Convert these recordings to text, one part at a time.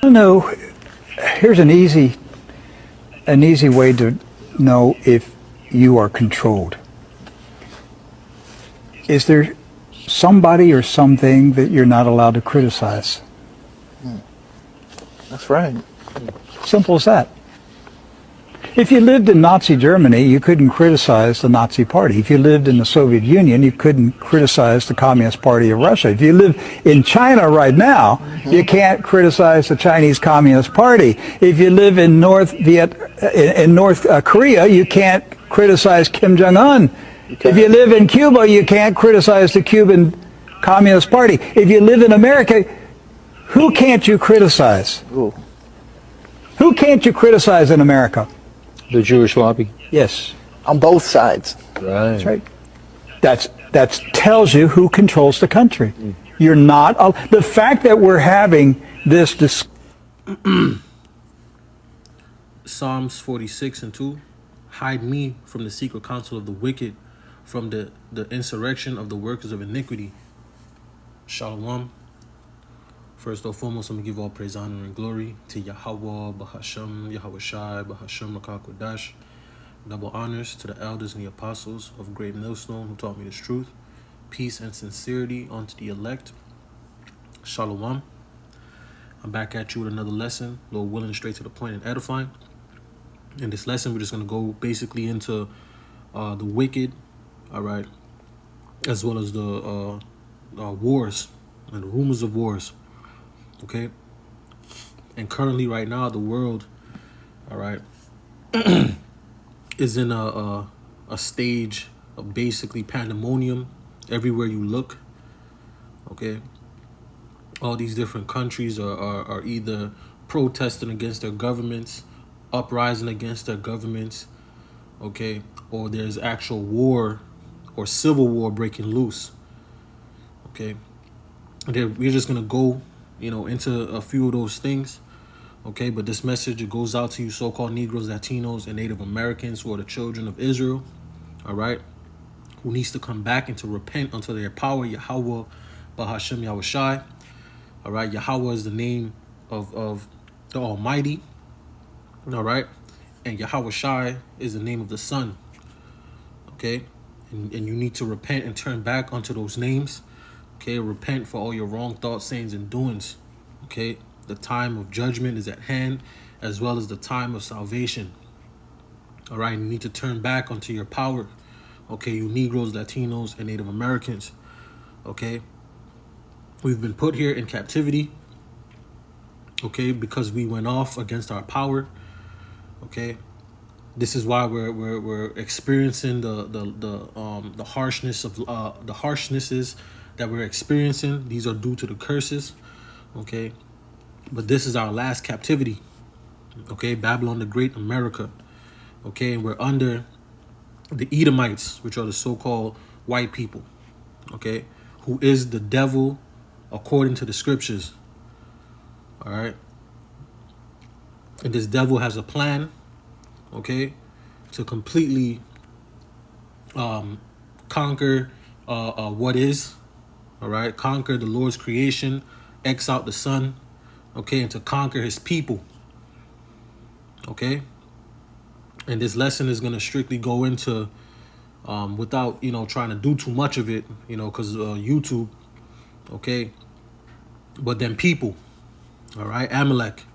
No, here's an easy way to know if you are controlled. Is there somebody or something that you're not allowed to criticize? That's right. Simple as that. If you lived in Nazi Germany, you couldn't criticize the Nazi Party. If you lived in the Soviet Union, you couldn't criticize the Communist Party of Russia. If you live in China right now, you can't criticize the Chinese Communist Party. If you live in North Korea, you can't criticize Kim Jong-un. If you live in Cuba, you can't criticize the Cuban Communist Party. If you live in America, who can't you criticize? Ooh. Who can't you criticize in America? The Jewish lobby. Yes. On both sides. Right. That's right. That tells you who controls the country. You're not. The fact that we're having this Psalms 46:2, hide me from the secret counsel of the wicked, from the insurrection of the workers of iniquity. Shalom. First and foremost, I'm going to give all praise, honor, and glory to Yahweh, Bahashem, Yahweh Shai, Bahashem, Rakah Kodash. Double honors to the elders and the apostles of Great Millstone who taught me this truth. Peace and sincerity unto the elect. Shalom. I'm back at you with another lesson, Lord willing, straight to the point and edifying. In this lesson, we're just going to go basically into the wicked, all right, as well as the wars and the rumors of wars. Okay, and currently right now the world, all right, is in a stage of basically pandemonium everywhere you look. Okay, all these different countries are either protesting against their governments, uprising against their governments, okay, or there's actual war or civil war breaking loose. Okay, and we're just gonna go into a few of those things, okay? But this message, it goes out to you so-called Negroes, Latinos, and Native Americans who are the children of Israel, all right? Who needs to come back and to repent unto their power, Yahweh, Bahashem, Yahweh Shai, all right? Yahweh is the name of the Almighty, all right? And Yahweh Shai is the name of the Son, okay? And you need to repent and turn back unto those names. Okay, repent for all your wrong thoughts, sayings, and doings. Okay, the time of judgment is at hand, as well as the time of salvation. All right, you need to turn back unto your power. Okay, you Negroes, Latinos, and Native Americans. Okay, we've been put here in captivity. Okay, because we went off against our power. Okay, this is why we're experiencing the harshness of the harshnesses that we're experiencing. These are due to the curses, okay? But this is our last captivity, okay? Babylon the Great, America, okay? And we're under the Edomites, which are the so-called white people, okay? Who is the devil according to the scriptures, all right? And this devil has a plan, okay, to completely conquer what is, all right, conquer the Lord's creation, X out the Son, okay, and to conquer his people, okay? And this lesson is going to strictly go into, without, trying to do too much of it, because YouTube, okay? But then people, all right, Amalek,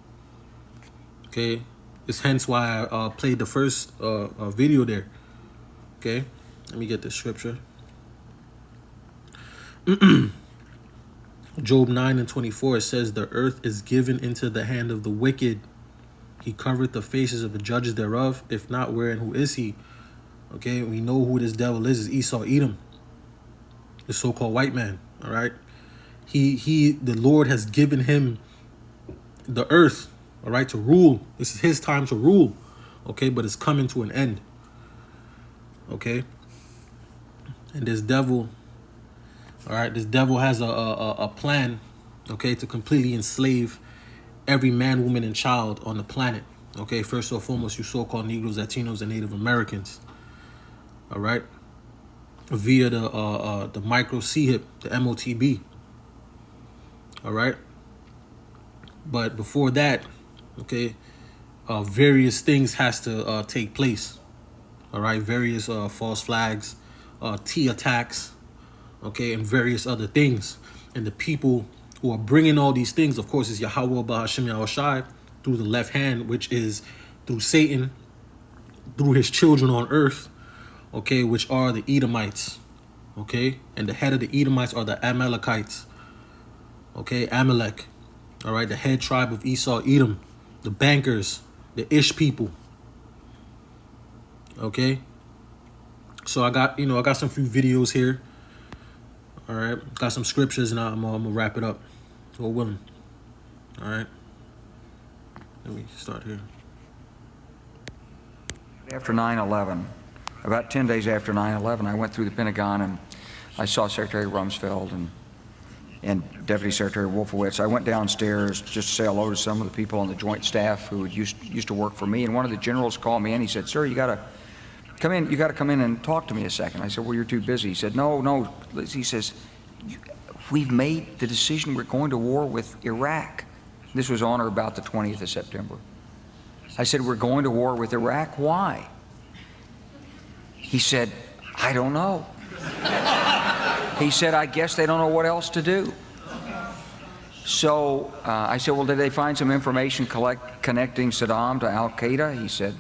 okay? It's hence why I played the first video there, okay? Let me get the scripture. Job 9:24, it says, the earth is given into the hand of the wicked. He covereth the faces of the judges thereof. If not, where and who is he? Okay, we know who this devil is Esau, Edom, the so-called white man, all right? The Lord has given him the earth, all right, to rule. This is his time to rule, okay? But it's coming to an end, okay? And this devil, all right, this devil has a plan, okay, to completely enslave every man, woman, and child on the planet. Okay, first and foremost, you so-called Negroes, Latinos, and Native Americans. All right, via the micro CHIP, the MOTB. All right, But before that, okay, various things has to take place. All right, various false flags, T attacks, okay, and various other things. And the people who are bringing all these things, of course, is Yahweh Bahashim Yahushai through the left hand, which is through Satan, through his children on earth, okay, which are the Edomites, okay, and the head of the Edomites are the Amalekites, okay, Amalek, all right, the head tribe of Esau, Edom, the bankers, the Ish people, okay. So I got some few videos here, all right, got some scriptures, and I'm gonna wrap it up, Lord willing, all right. Let me start here. After 9/11, about 10 days after 9/11, I went through the Pentagon and I saw Secretary Rumsfeld and Deputy Secretary Wolfowitz. I went downstairs just to say hello to some of the people on the Joint Staff who used to work for me, and one of the generals called me in. He said, "Sir, you got to come in. You got to come in and talk to me a second." I said, "Well, you're too busy." He said, "No." He says, "We've made the decision. We're going to war with Iraq." This was on or about the 20th of September. I said, "We're going to war with Iraq. Why?" He said, "I don't know." He said, "I guess they don't know what else to do." So I said, "Well, did they find some information connecting Saddam to Al-Qaeda?" He said,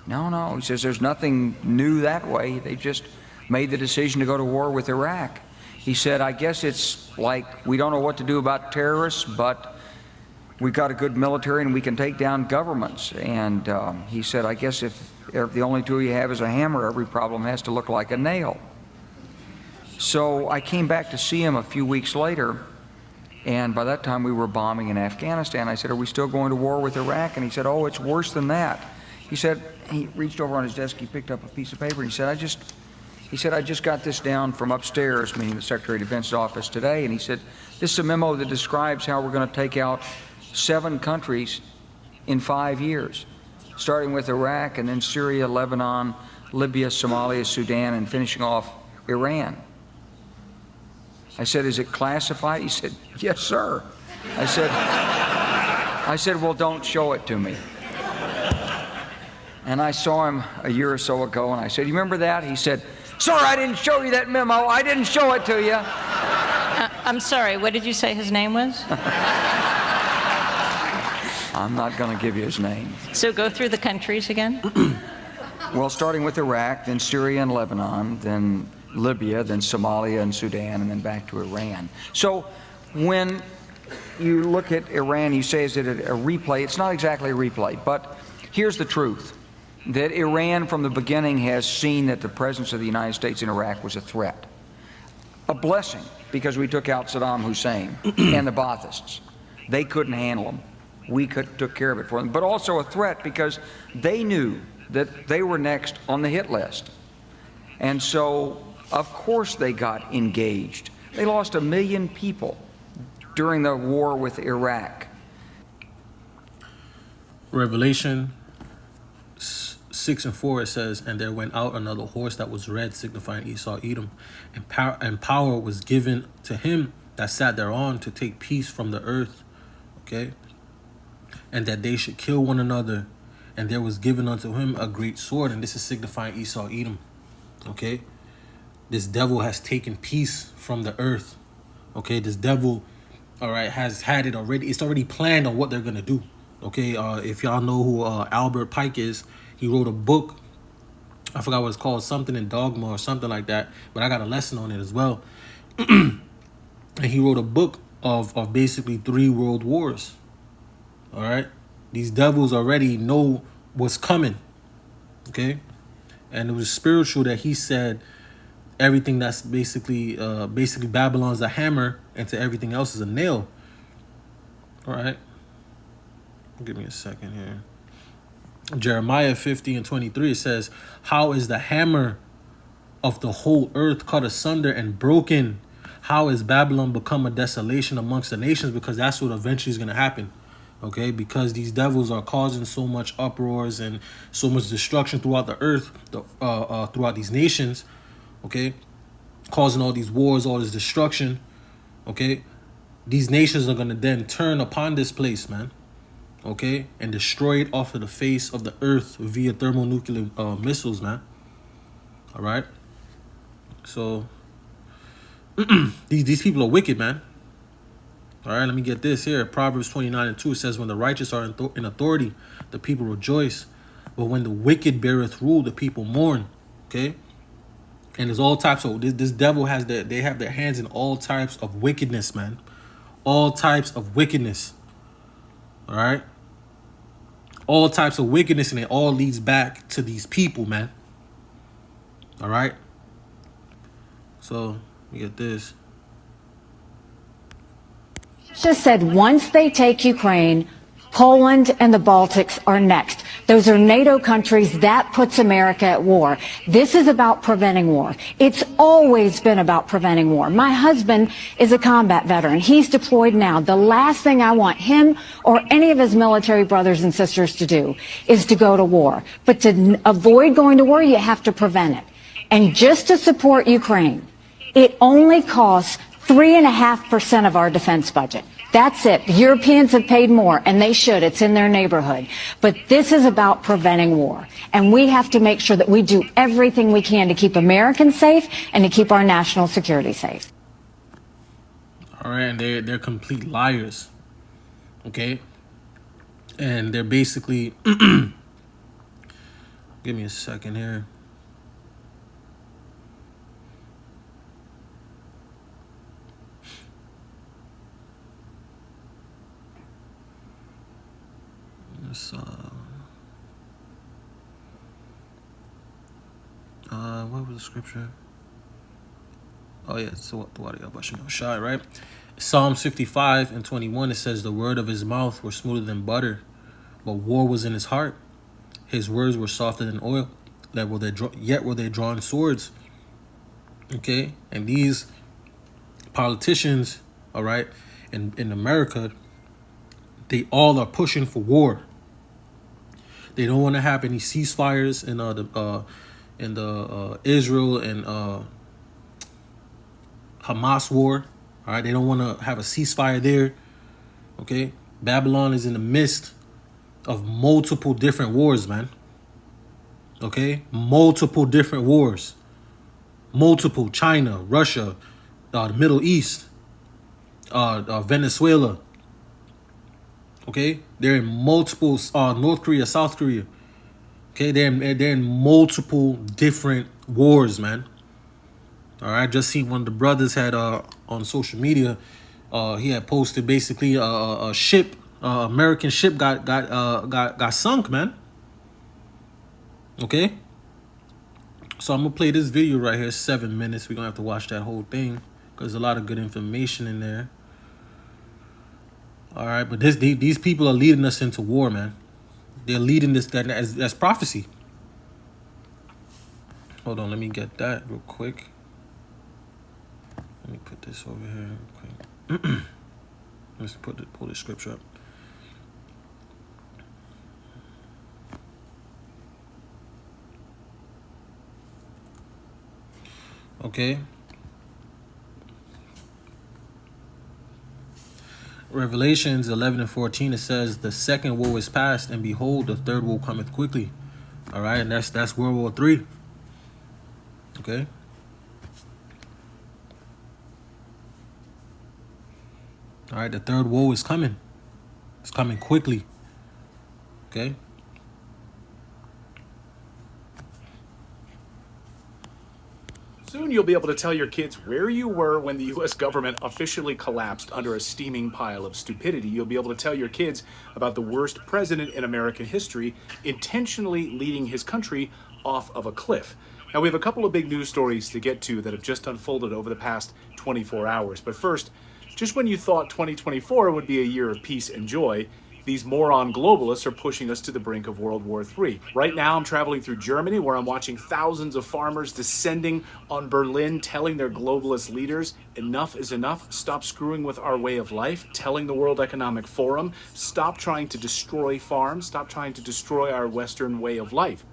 No. He says, "There's nothing new that way. They just made the decision to go to war with Iraq." He said, "I guess it's like we don't know what to do about terrorists, but we've got a good military and we can take down governments." And he said, "I guess if the only tool you have is a hammer, every problem has to look like a nail." So I came back to see him a few weeks later, and by that time we were bombing in Afghanistan. I said, "Are we still going to war with Iraq?" And he said, "Oh, it's worse than that." He said, he reached over on his desk, he picked up a piece of paper, and he said, I just got this down from upstairs," meaning the Secretary of Defense's office today, and he said, "This is a memo that describes how we're going to take out 7 countries in 5 years, starting with Iraq and then Syria, Lebanon, Libya, Somalia, Sudan, and finishing off Iran." I said, "Is it classified?" He said, "Yes, sir." I said, "Well, don't show it to me." And I saw him a year or so ago, and I said, "You remember that?" He said, "Sir, I didn't show you that memo. I didn't show it to you." I'm sorry, what did you say his name was? I'm not going to give you his name. So go through the countries again. Well, starting with Iraq, then Syria and Lebanon, then Libya, then Somalia and Sudan, and then back to Iran. So when you look at Iran, you say, is it a replay? It's not exactly a replay, but here's the truth, that Iran from the beginning has seen that the presence of the United States in Iraq was a threat. A blessing, because we took out Saddam Hussein and the Baathists. They couldn't handle them. We took care of it for them. But also a threat because they knew that they were next on the hit list. And so, of course, they got engaged. They lost 1 million people during the war with Iraq. Revelation 6:4, it says, "And there went out another horse that was red, signifying Esau, Edom, and power was given to him that sat thereon to take peace from the earth." Okay, and that they should kill one another, and there was given unto him a great sword, and this is signifying Esau, Edom. Okay, this devil has taken peace from the earth. Okay, this devil, all right, has had it already. It's already planned on what they're gonna do. Okay, if y'all know who Albert Pike is, he wrote a book. I forgot what it's called, something in Dogma or something like that. But I got a lesson on it as well. And he wrote a book of basically 3 world wars. All right, these devils already know what's coming. Okay, and it was spiritual that he said everything that's basically Babylon's a hammer, and to everything else is a nail. All right. Give me a second here. Jeremiah 50:23, it says, "How is the hammer of the whole earth cut asunder and broken? How is Babylon become a desolation amongst the nations?" Because that's what eventually is going to happen. Okay, because these devils are causing so much uproars and so much destruction throughout the earth, throughout these nations. Okay, causing all these wars, all this destruction. Okay, these nations are gonna then turn upon this place, man. Okay, and destroy it off of the face of the earth via thermonuclear missiles, man. All right. So these people are wicked, man. All right, let me get this here. Proverbs 29:2 says, when the righteous are in authority, the people rejoice. But when the wicked beareth rule, the people mourn. Okay? And there's all types of, this devil has they have their hands in all types of wickedness, man. All types of wickedness. All right? All types of wickedness, and it all leads back to these people, man. All right? So, let me get this. Just said once they take Ukraine, Poland and the Baltics are next. Those are NATO countries. That puts America at war. This is about preventing war. It's always been about preventing war. My husband is a combat veteran. He's deployed now. The last thing I want him or any of his military brothers and sisters to do is to go to war. But to avoid going to war, you have to prevent it. And just to support Ukraine, it only costs 3.5% of our defense budget. That's it. The Europeans have paid more, and they should. It's in their neighborhood. But this is about preventing war. And we have to make sure that we do everything we can to keep Americans safe and to keep our national security safe. All right, and they're complete liars. Okay? And they're basically give me a second here. What was the scripture? Oh yeah, so shot, right? Psalms 55:21, it says, the word of his mouth were smoother than butter, but war was in his heart. His words were softer than oil, yet were they drawn swords. Okay, and these politicians, all right, in America, they all are pushing for war. They don't want to have any ceasefires in the Israel and Hamas war. All right, they don't want to have a ceasefire there. Okay, Babylon is in the midst of multiple different wars, man. Okay, multiple different wars. Multiple. China, Russia, the Middle East, Venezuela. Okay, they're in multiple, North Korea, South Korea. Okay, they're in multiple different wars, man. All right, just seen one of the brothers had on social media, he had posted basically a ship, American ship got sunk, man. Okay, so I'm gonna play this video right here, 7 minutes. We're gonna have to watch that whole thing because there's a lot of good information in there. All right, but these people are leading us into war, man. They're leading this as prophecy. Hold on, let me get that real quick. Let me put this over here real quick. Let's pull the scripture up. Okay. Revelations 11:14, it says, the second woe is past, and behold, the third woe cometh quickly. All right, and that's World War III. Okay. All right, the third woe is coming. It's coming quickly. Okay. Soon you'll be able to tell your kids where you were when the U.S. government officially collapsed under a steaming pile of stupidity. You'll be able to tell your kids about the worst president in American history intentionally leading his country off of a cliff. Now, we have a couple of big news stories to get to that have just unfolded over the past 24 hours. But first, just when you thought 2024 would be a year of peace and joy, these moron globalists are pushing us to the brink of World War III. Right now, I'm traveling through Germany, where I'm watching thousands of farmers descending on Berlin, telling their globalist leaders, enough is enough, stop screwing with our way of life, telling the World Economic Forum, stop trying to destroy farms, stop trying to destroy our Western way of life.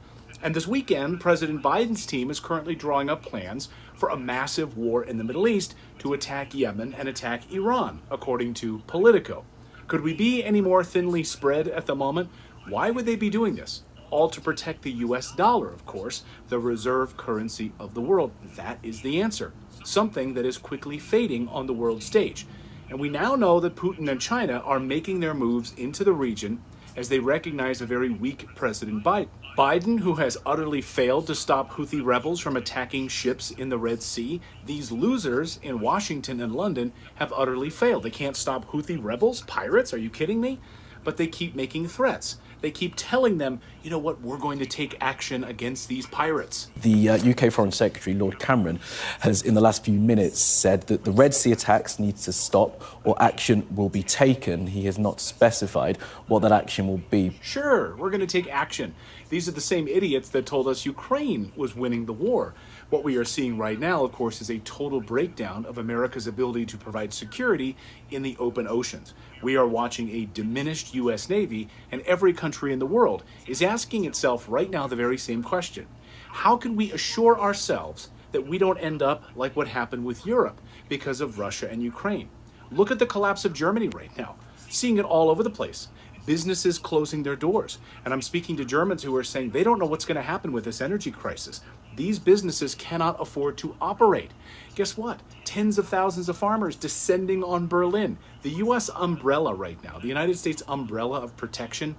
And this weekend, President Biden's team is currently drawing up plans for a massive war in the Middle East to attack Yemen and attack Iran, according to Politico. Could we be any more thinly spread at the moment? Why would they be doing this? All to protect the US dollar, of course, the reserve currency of the world. That is the answer. Something that is quickly fading on the world stage. And we now know that Putin and China are making their moves into the region as they recognize a very weak President Biden. Biden, who has utterly failed to stop Houthi rebels from attacking ships in the Red Sea. These losers in Washington and London have utterly failed. They can't stop Houthi rebels, pirates, are you kidding me? But they keep making threats. They keep telling them, you know what, we're going to take action against these pirates. The UK Foreign Secretary, Lord Cameron, has in the last few minutes said that the Red Sea attacks need to stop or action will be taken. He has not specified what that action will be. Sure, we're going to take action. These are the same idiots that told us Ukraine was winning the war. What we are seeing right now, of course, is a total breakdown of America's ability to provide security in the open oceans. We are watching a diminished U.S. Navy, and every country in the world is asking itself right now the very same question. How can we assure ourselves that we don't end up like what happened with Europe because of Russia and Ukraine? Look at the collapse of Germany right now, seeing it all over the place. Businesses closing their doors. And I'm speaking to Germans who are saying they don't know what's going to happen with this energy crisis. These businesses cannot afford to operate. Guess what? Tens of thousands of farmers descending on Berlin. The U.S. umbrella right now, the United States umbrella of protection,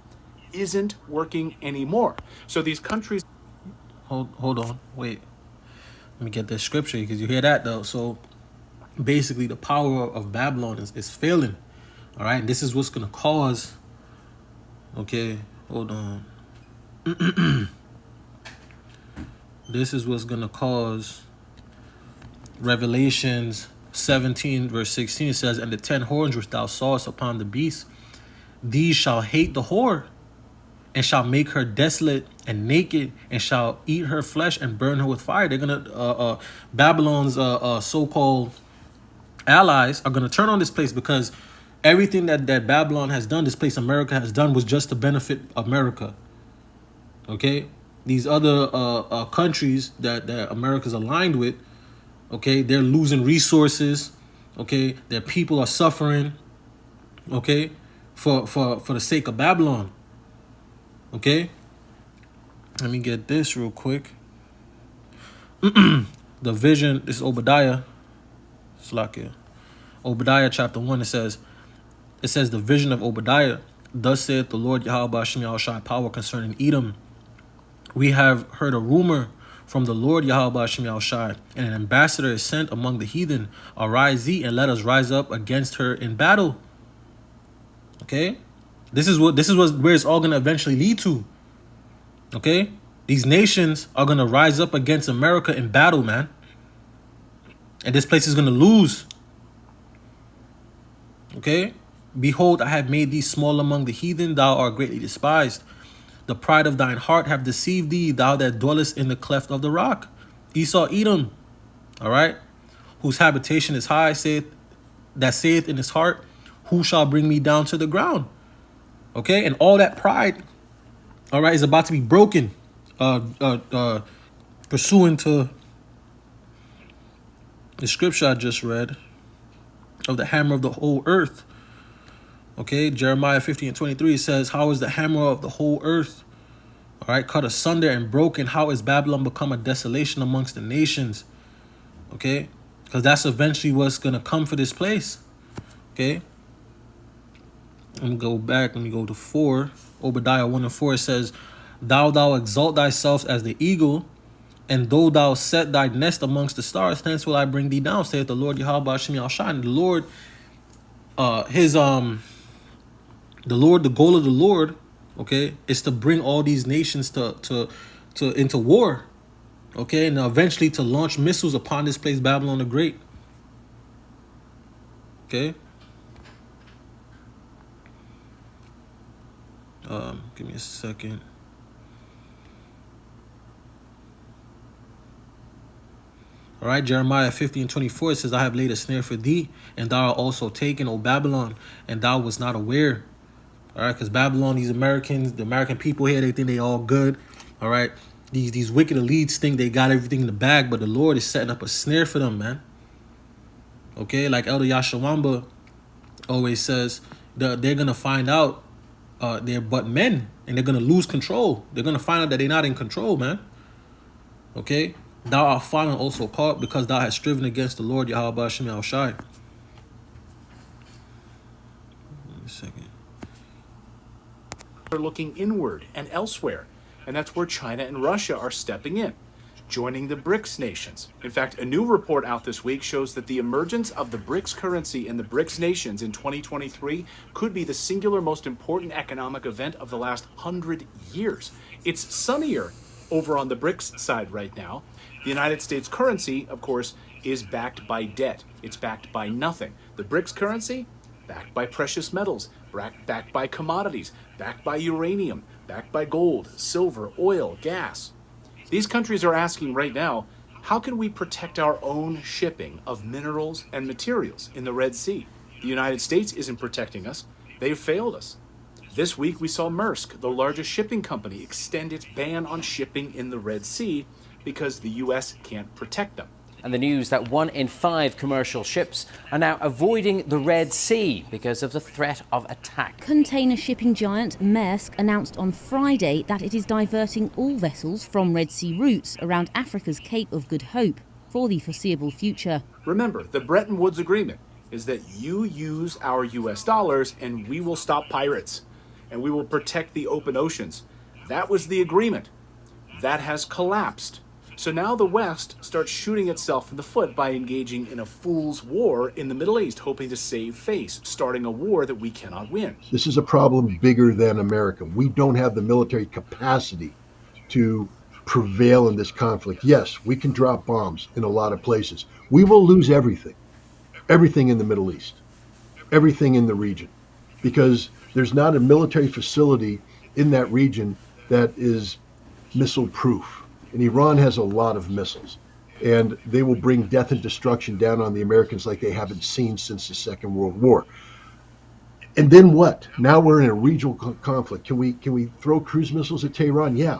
isn't working anymore. So these countries... Hold on, wait. Let me get this scripture, because you hear that though. So basically the power of Babylon is failing. All right, and this is what's going to cause... Okay, hold on. This is what's going to cause Revelations 17 verse 16 says, and the 10 horns which thou sawest upon the beast, these shall hate the whore, and shall make her desolate and naked, and shall eat her flesh and burn her with fire. They're gonna Babylon's so-called allies are gonna turn on this place, because everything that Babylon has done, this place America has done, was just to benefit America. Okay, these other countries that America's aligned with, okay, they're losing resources. Okay, their people are suffering. Okay, for the sake of Babylon. Okay, let me get this real quick. The vision. This is Obadiah. Slakia. Obadiah chapter 1. It says the vision of Obadiah. Thus saith the Lord Yahweh Hashem Yahushai power concerning Edom. We have heard a rumor from the Lord Yahweh Hashem Yahushai, and an ambassador is sent among the heathen. Arise ye, and let us rise up against her in battle. Okay, this is where it's all gonna eventually lead to. Okay, these nations are gonna rise up against America in battle, man, and this place is gonna lose. Okay, behold, I have made thee small among the heathen, thou art greatly despised. The pride of thine heart have deceived thee, thou that dwellest in the cleft of the rock. Esau, Edom, all right, whose habitation is high, saith in his heart, who shall bring me down to the ground? Okay, and all that pride, all right, is about to be broken, pursuant to the scripture I just read of the hammer of the whole earth. Okay, Jeremiah 50:23 says, how is the hammer of the whole earth, all right, cut asunder and broken? How is Babylon become a desolation amongst the nations? Okay, because that's eventually what's going to come for this place. Okay, let me go back. Let me go to 4. Obadiah 1:4. It says, thou exalt thyself as the eagle, and though thou set thy nest amongst the stars, thence will I bring thee down, saith the Lord Yahweh Hashem Yahushai. And the Lord, the goal of the Lord, okay, is to bring all these nations to into war, okay, and eventually to launch missiles upon this place, Babylon the Great. Okay. Give me a second. All right, Jeremiah 50:24, it says, I have laid a snare for thee, and thou art also taken, O Babylon, and thou wast not aware. All right, because Babylon, these Americans, the American people here, they think they all good. All right, These wicked elites think they got everything in the bag, but the Lord is setting up a snare for them, man. Okay, like Elder Yashawamba always says, they're gonna find out they're but men, and they're gonna lose control. They're gonna find out that they're not in control, man. Okay, thou art fallen also apart because thou hast striven against the Lord Yahweh Hashem Yahushai. Wait a second. They're looking inward and elsewhere, and that's where China and Russia are stepping in, joining the BRICS nations. In fact, a new report out this week shows that the emergence of the BRICS currency in the BRICS nations in 2023 could be the singular most important economic event of the last 100 years. It's sunnier over on the BRICS side right now. The United States currency, of course, is backed by debt. It's backed by nothing. The BRICS currency, backed by precious metals, backed by commodities, backed by uranium, backed by gold, silver, oil, gas. These countries are asking right now, how can we protect our own shipping of minerals and materials in the Red Sea? The United States isn't protecting us. They've failed us. This week we saw Maersk, the largest shipping company, extend its ban on shipping in the Red Sea because the U.S. can't protect them. And the news that 1 in 5 commercial ships are now avoiding the Red Sea because of the threat of attack. Container shipping giant Maersk announced on Friday that it is diverting all vessels from Red Sea routes around Africa's Cape of Good Hope for the foreseeable future. Remember, the Bretton Woods Agreement is that you use our U.S. dollars and we will stop pirates and we will protect the open oceans. That was the agreement. That has collapsed. So now the West starts shooting itself in the foot by engaging in a fool's war in the Middle East, hoping to save face, starting a war that we cannot win. This is a problem bigger than America. We don't have the military capacity to prevail in this conflict. Yes, we can drop bombs in a lot of places. We will lose everything in the Middle East, everything in the region, because there's not a military facility in that region that is missile proof. And Iran has a lot of missiles, and they will bring death and destruction down on the Americans like they haven't seen since the Second World War. And then what? Now we're in a regional conflict. Can we throw cruise missiles at Tehran? Yeah,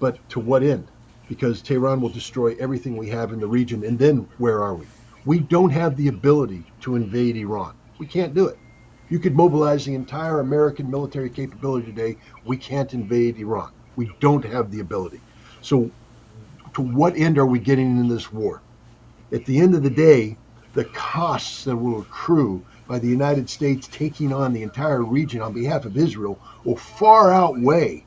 but to what end? Because Tehran will destroy everything we have in the region, and then where are we? We don't have the ability to invade Iran. We can't do it. You could mobilize the entire American military capability today. We can't invade Iran. We don't have the ability. So to what end are we getting in this war? At the end of the day, the costs that will accrue by the United States taking on the entire region on behalf of Israel will far outweigh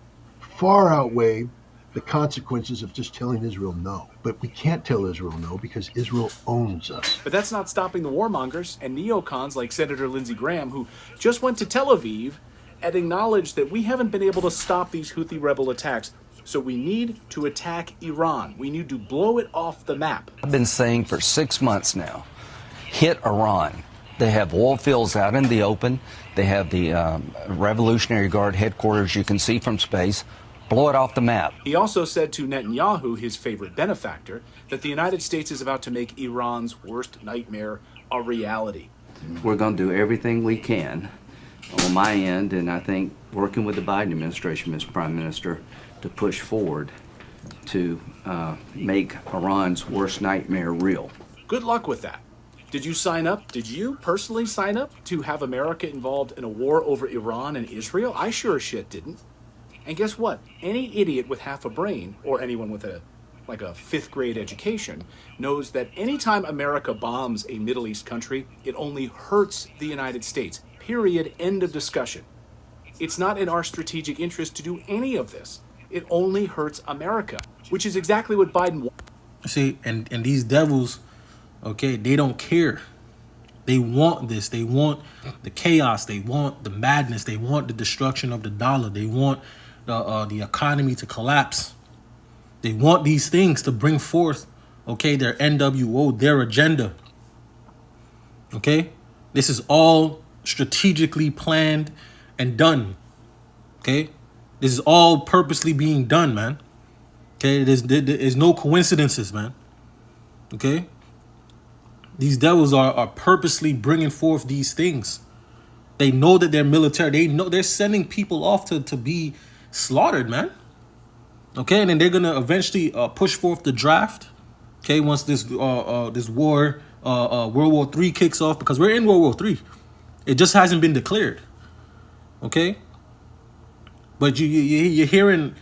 the consequences of just telling Israel no. But we can't tell Israel no because Israel owns us. But that's not stopping the warmongers and neocons like Senator Lindsey Graham, who just went to Tel Aviv and acknowledged that we haven't been able to stop these Houthi rebel attacks. So we need to attack Iran. We need to blow it off the map. I've been saying for 6 months now, hit Iran. They have oil fields out in the open. They have the Revolutionary Guard headquarters you can see from space. Blow it off the map. He also said to Netanyahu, his favorite benefactor, that the United States is about to make Iran's worst nightmare a reality. We're going to do everything we can on my end, and I think working with the Biden administration, Mr. Prime Minister, to push forward to make Iran's worst nightmare real. Good luck with that. Did you sign up? Did you personally sign up to have America involved in a war over Iran and Israel? I sure as shit didn't. And guess what? Any idiot with half a brain, or anyone with a 5th grade education, knows that anytime America bombs a Middle East country, it only hurts the United States. Period. End of discussion. It's not in our strategic interest to do any of this. It only hurts America, which is exactly what Biden wants. See, and these devils, okay, they don't care. They want this. They want the chaos. They want the madness. They want the destruction of the dollar. They want the economy to collapse. They want these things to bring forth, okay, their NWO, their agenda. Okay? This is all strategically planned and done. Okay? This is all purposely being done, man. Okay? There's no coincidences, man. Okay? These devils are purposely bringing forth these things. They know that they're military. They know they're sending people off to be slaughtered, man. Okay, and then they're gonna eventually push forth the draft. Okay, once this this war, World War III kicks off, because we're in World War III. It just hasn't been declared. Okay, but you're hearing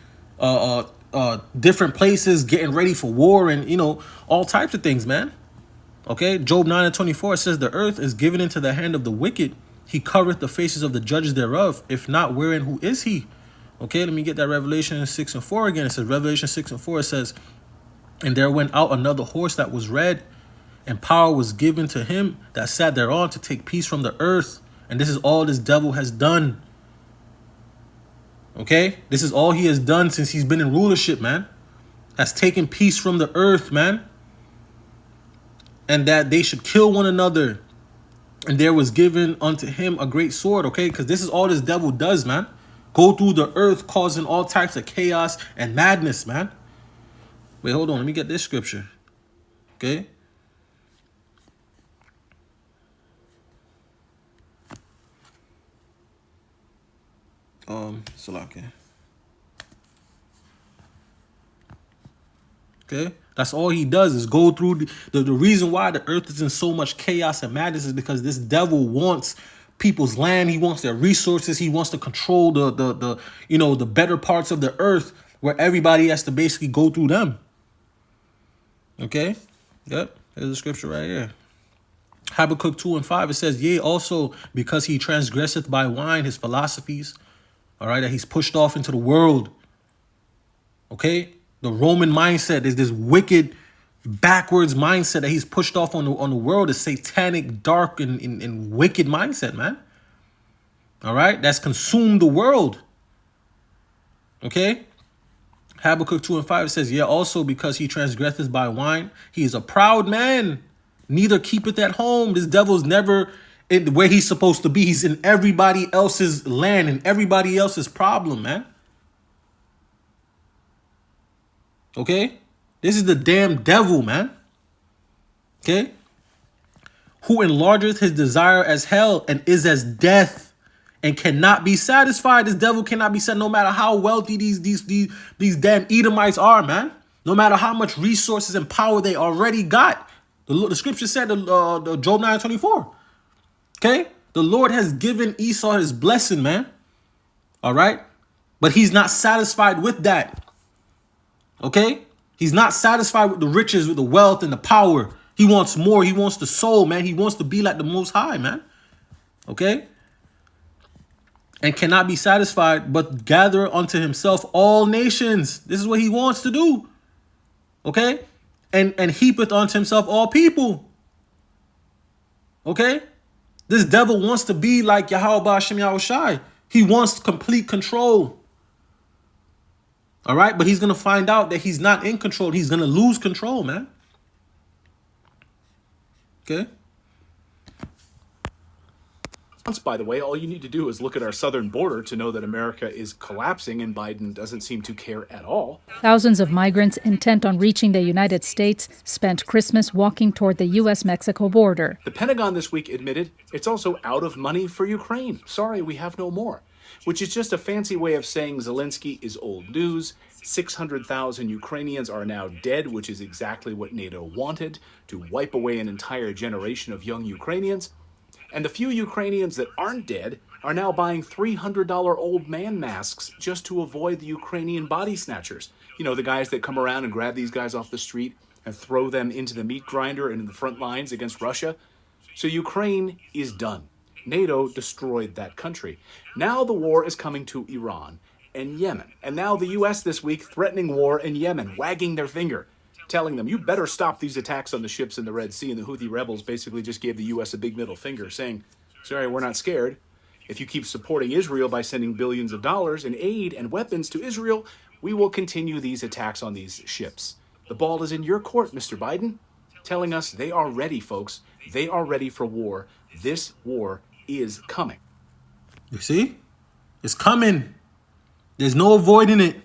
different places getting ready for war, and you know, all types of things, man. Okay, Job 9:24 says the earth is given into the hand of the wicked. He covereth the faces of the judges thereof. If not, wherein who is he? Okay, let me get that Revelation 6:4 again. It says, Revelation 6:4, it says, and there went out another horse that was red, and power was given to him that sat thereon to take peace from the earth. And this is all this devil has done. Okay, this is all he has done since he's been in rulership, man. Has taken peace from the earth, man. And that they should kill one another. And there was given unto him a great sword, okay? Because this is all this devil does, man. Go through the earth causing all types of chaos and madness, man. Wait, hold on. Let me get this scripture. Okay? Salaki. Okay? That's all he does is go through the reason why the earth is in so much chaos and madness is because this devil wants people's land. He wants their resources. He wants to control the you know, the better parts of the earth where everybody has to basically go through them. Okay? Yep. There's the scripture right here. Habakkuk 2:5, it says, yea, also because he transgresseth by wine his philosophies, all right, that he's pushed off into the world. Okay? The Roman mindset is this wicked, backwards mindset that he's pushed off on the world, a satanic, dark, and wicked mindset, man. All right? That's consumed the world. Okay? Habakkuk 2:5 says, yeah, also because he transgresseth by wine, he is a proud man, neither keepeth at home. This devil's never in where he's supposed to be. He's in everybody else's land and everybody else's problem, man. Okay? This is the damn devil, man. Okay? Who enlargeth his desire as hell and is as death and cannot be satisfied. This devil cannot be said no matter how wealthy these damn Edomites are, man. No matter how much resources and power they already got. The scripture said, the Job 9:24. Okay? The Lord has given Esau his blessing, man. All right? But he's not satisfied with that. Okay? He's not satisfied with the riches, with the wealth and the power. He wants more. He wants the soul, man. He wants to be like the Most High, man. Okay? And cannot be satisfied, but gather unto himself all nations. This is what he wants to do. Okay? And heapeth unto himself all people. Okay? This devil wants to be like Yahweh Ba'ashem Yahushai. He wants complete control. All right? But he's going to find out that he's not in control. He's going to lose control, man. Okay? By the way, all you need to do is look at our southern border to know that America is collapsing and Biden doesn't seem to care at all. Thousands of migrants intent on reaching the United States spent Christmas walking toward the U.S.-Mexico border. The Pentagon this week admitted it's also out of money for Ukraine. Sorry, we have no more. Which is just a fancy way of saying Zelensky is old news. 600,000 Ukrainians are now dead, which is exactly what NATO wanted, to wipe away an entire generation of young Ukrainians. And the few Ukrainians that aren't dead are now buying $300 old man masks just to avoid the Ukrainian body snatchers. You know, the guys that come around and grab these guys off the street and throw them into the meat grinder and in the front lines against Russia. So Ukraine is done. NATO destroyed that country. Now the war is coming to Iran and Yemen. And now the U.S. this week threatening war in Yemen, wagging their finger, telling them, you better stop these attacks on the ships in the Red Sea. And the Houthi rebels basically just gave the U.S. a big middle finger, saying, sorry, we're not scared. If you keep supporting Israel by sending billions of dollars in aid and weapons to Israel, we will continue these attacks on these ships. The ball is in your court, Mr. Biden, telling us they are ready, folks. They are ready for war. This war is coming. You see? It's coming. There's no avoiding it.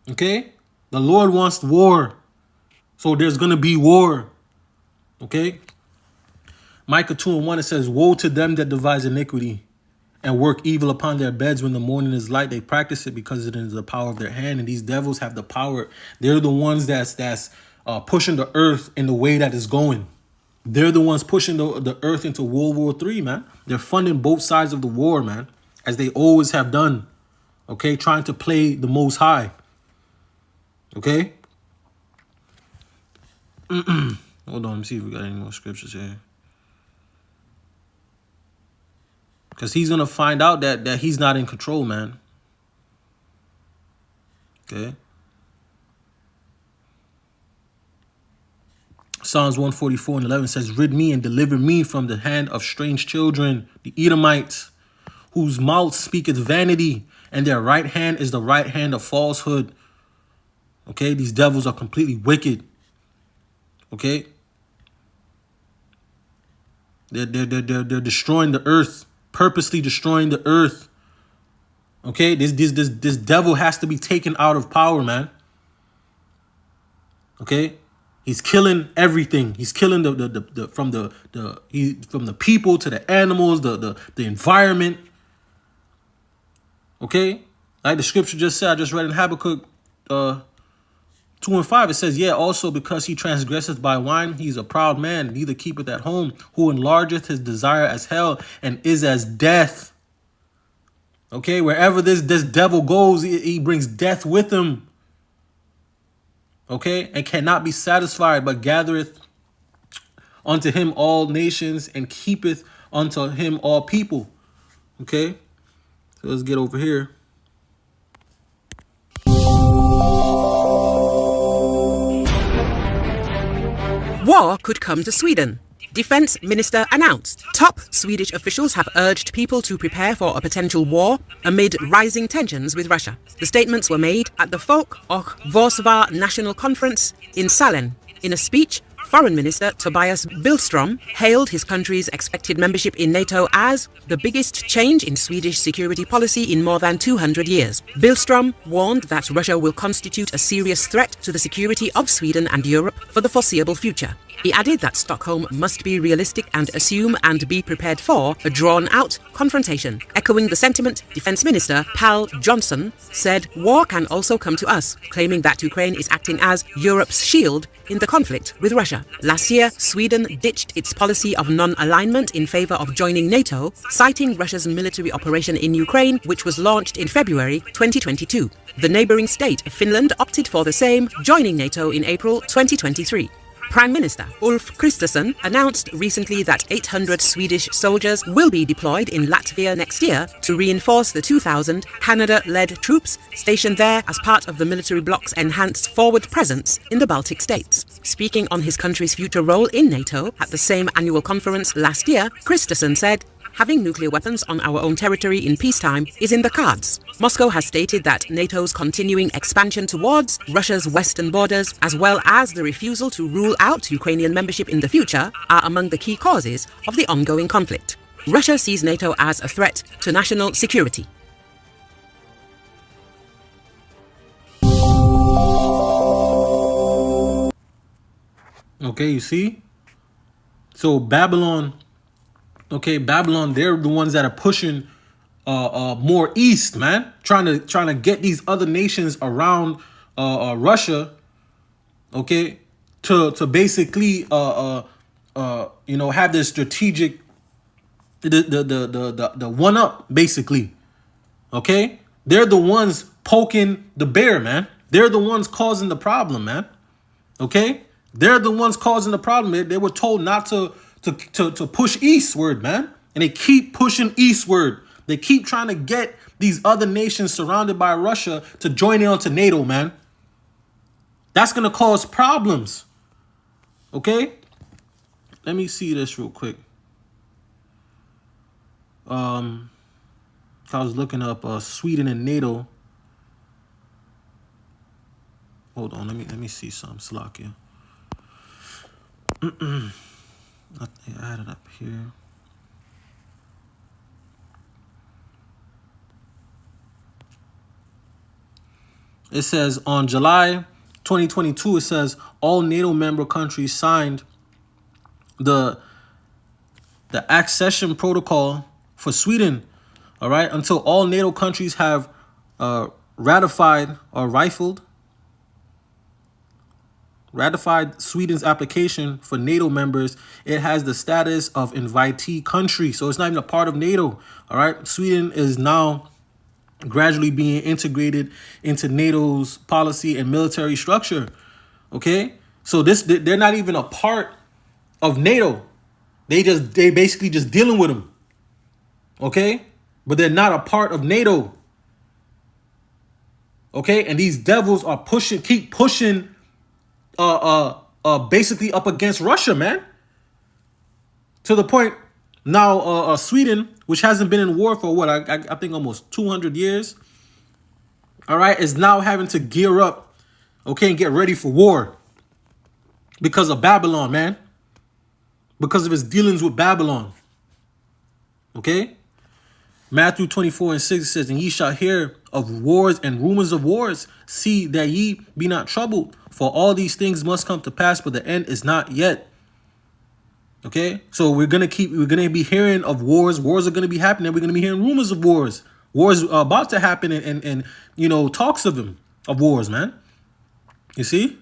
Okay? The Lord wants war. So there's going to be war. Okay? Micah 2:1, it says, woe to them that devise iniquity and work evil upon their beds when the morning is light. They practice it because it is the power of their hand. And these devils have the power. They're the ones that's pushing the earth in the way that is going. They're the ones pushing the earth into World War III, man. They're funding both sides of the war, man, as they always have done. Okay, trying to play the Most High. Okay. Hold on, let me see if we got any more scriptures here. Because he's going to find out that he's not in control, man. Okay. Psalms 144:11 says, rid me and deliver me from the hand of strange children, the Edomites, whose mouth speaketh vanity, and their right hand is the right hand of falsehood. Okay, these devils are completely wicked. Okay. They're destroying the earth, purposely destroying the earth. Okay, this devil has to be taken out of power, man. Okay, he's killing everything. He's killing from the people to the animals, the environment. Okay, like the scripture just said, I just read in Habakkuk 2:5. It says, yeah, also because he transgresseth by wine, he's a proud man, neither keepeth at home, who enlargeth his desire as hell, and is as death. Okay, wherever this devil goes, he brings death with him. Okay, and cannot be satisfied, but gathereth unto him all nations, and keepeth unto him all people. Okay, so let's get over here. War could come to Sweden. Defense Minister announced. Top Swedish officials have urged people to prepare for a potential war amid rising tensions with Russia. The statements were made at the Folk och Försvar National Conference in Sälen. In a speech, Foreign Minister Tobias Billström hailed his country's expected membership in NATO as the biggest change in Swedish security policy in more than 200 years. Billström warned that Russia will constitute a serious threat to the security of Sweden and Europe for the foreseeable future. He added that Stockholm must be realistic and assume and be prepared for a drawn-out confrontation. Echoing the sentiment, Defense Minister Pal Johnson said war can also come to us, claiming that Ukraine is acting as Europe's shield in the conflict with Russia. Last year, Sweden ditched its policy of non-alignment in favor of joining NATO, citing Russia's military operation in Ukraine, which was launched in February 2022. The neighboring state, Finland, opted for the same, joining NATO in April 2023. Prime Minister Ulf Kristersson announced recently that 800 Swedish soldiers will be deployed in Latvia next year to reinforce the 2,000 Canada-led troops stationed there as part of the military bloc's enhanced forward presence in the Baltic states. Speaking on his country's future role in NATO at the same annual conference last year, Kristersson said, having nuclear weapons on our own territory in peacetime is in the cards. Moscow has stated that NATO's continuing expansion towards Russia's western borders, as well as the refusal to rule out Ukrainian membership in the future, are among the key causes of the ongoing conflict. Russia sees NATO as a threat to national security. Okay, you see? So Babylon, they're the ones that are pushing more east, man. Trying to get these other nations around Russia, okay, to basically have this strategic the one up, basically. Okay? They're the ones poking the bear, man. They're the ones causing the problem, man. Okay? They're the ones causing the problem. They were told not to push eastward, man. And they keep pushing eastward. They keep trying to get these other nations surrounded by Russia to join in onto NATO, man. That's going to cause problems. Okay? Let me see this real quick. I was looking up Sweden and NATO. Hold on, let me see some. Slovakia. I had it up here. It says on July 2022, it says all NATO member countries signed the accession protocol for Sweden all right, until all NATO countries have ratified Sweden's application for NATO members, it has the status of invitee country. So it's not even a part of NATO. All right. Sweden is now gradually being integrated into NATO's policy and military structure. Okay. So they're not even a part of NATO. They basically just dealing with them. Okay. But they're not a part of NATO. Okay. And these devils are keep pushing basically up against Russia, man. To the point now, Sweden, which hasn't been in war for what I think almost 200 years, all right, is now having to gear up, okay, and get ready for war because of Babylon, man. Because of his dealings with Babylon. Okay. Matthew 24:6 says, and ye shall hear of wars and rumors of wars. See that ye be not troubled, for all these things must come to pass, but the end is not yet. Okay, so we're gonna be hearing of wars. Wars are gonna be happening. We're gonna be hearing rumors of wars. Wars are about to happen, and you know, talks of them, of wars, man. You see?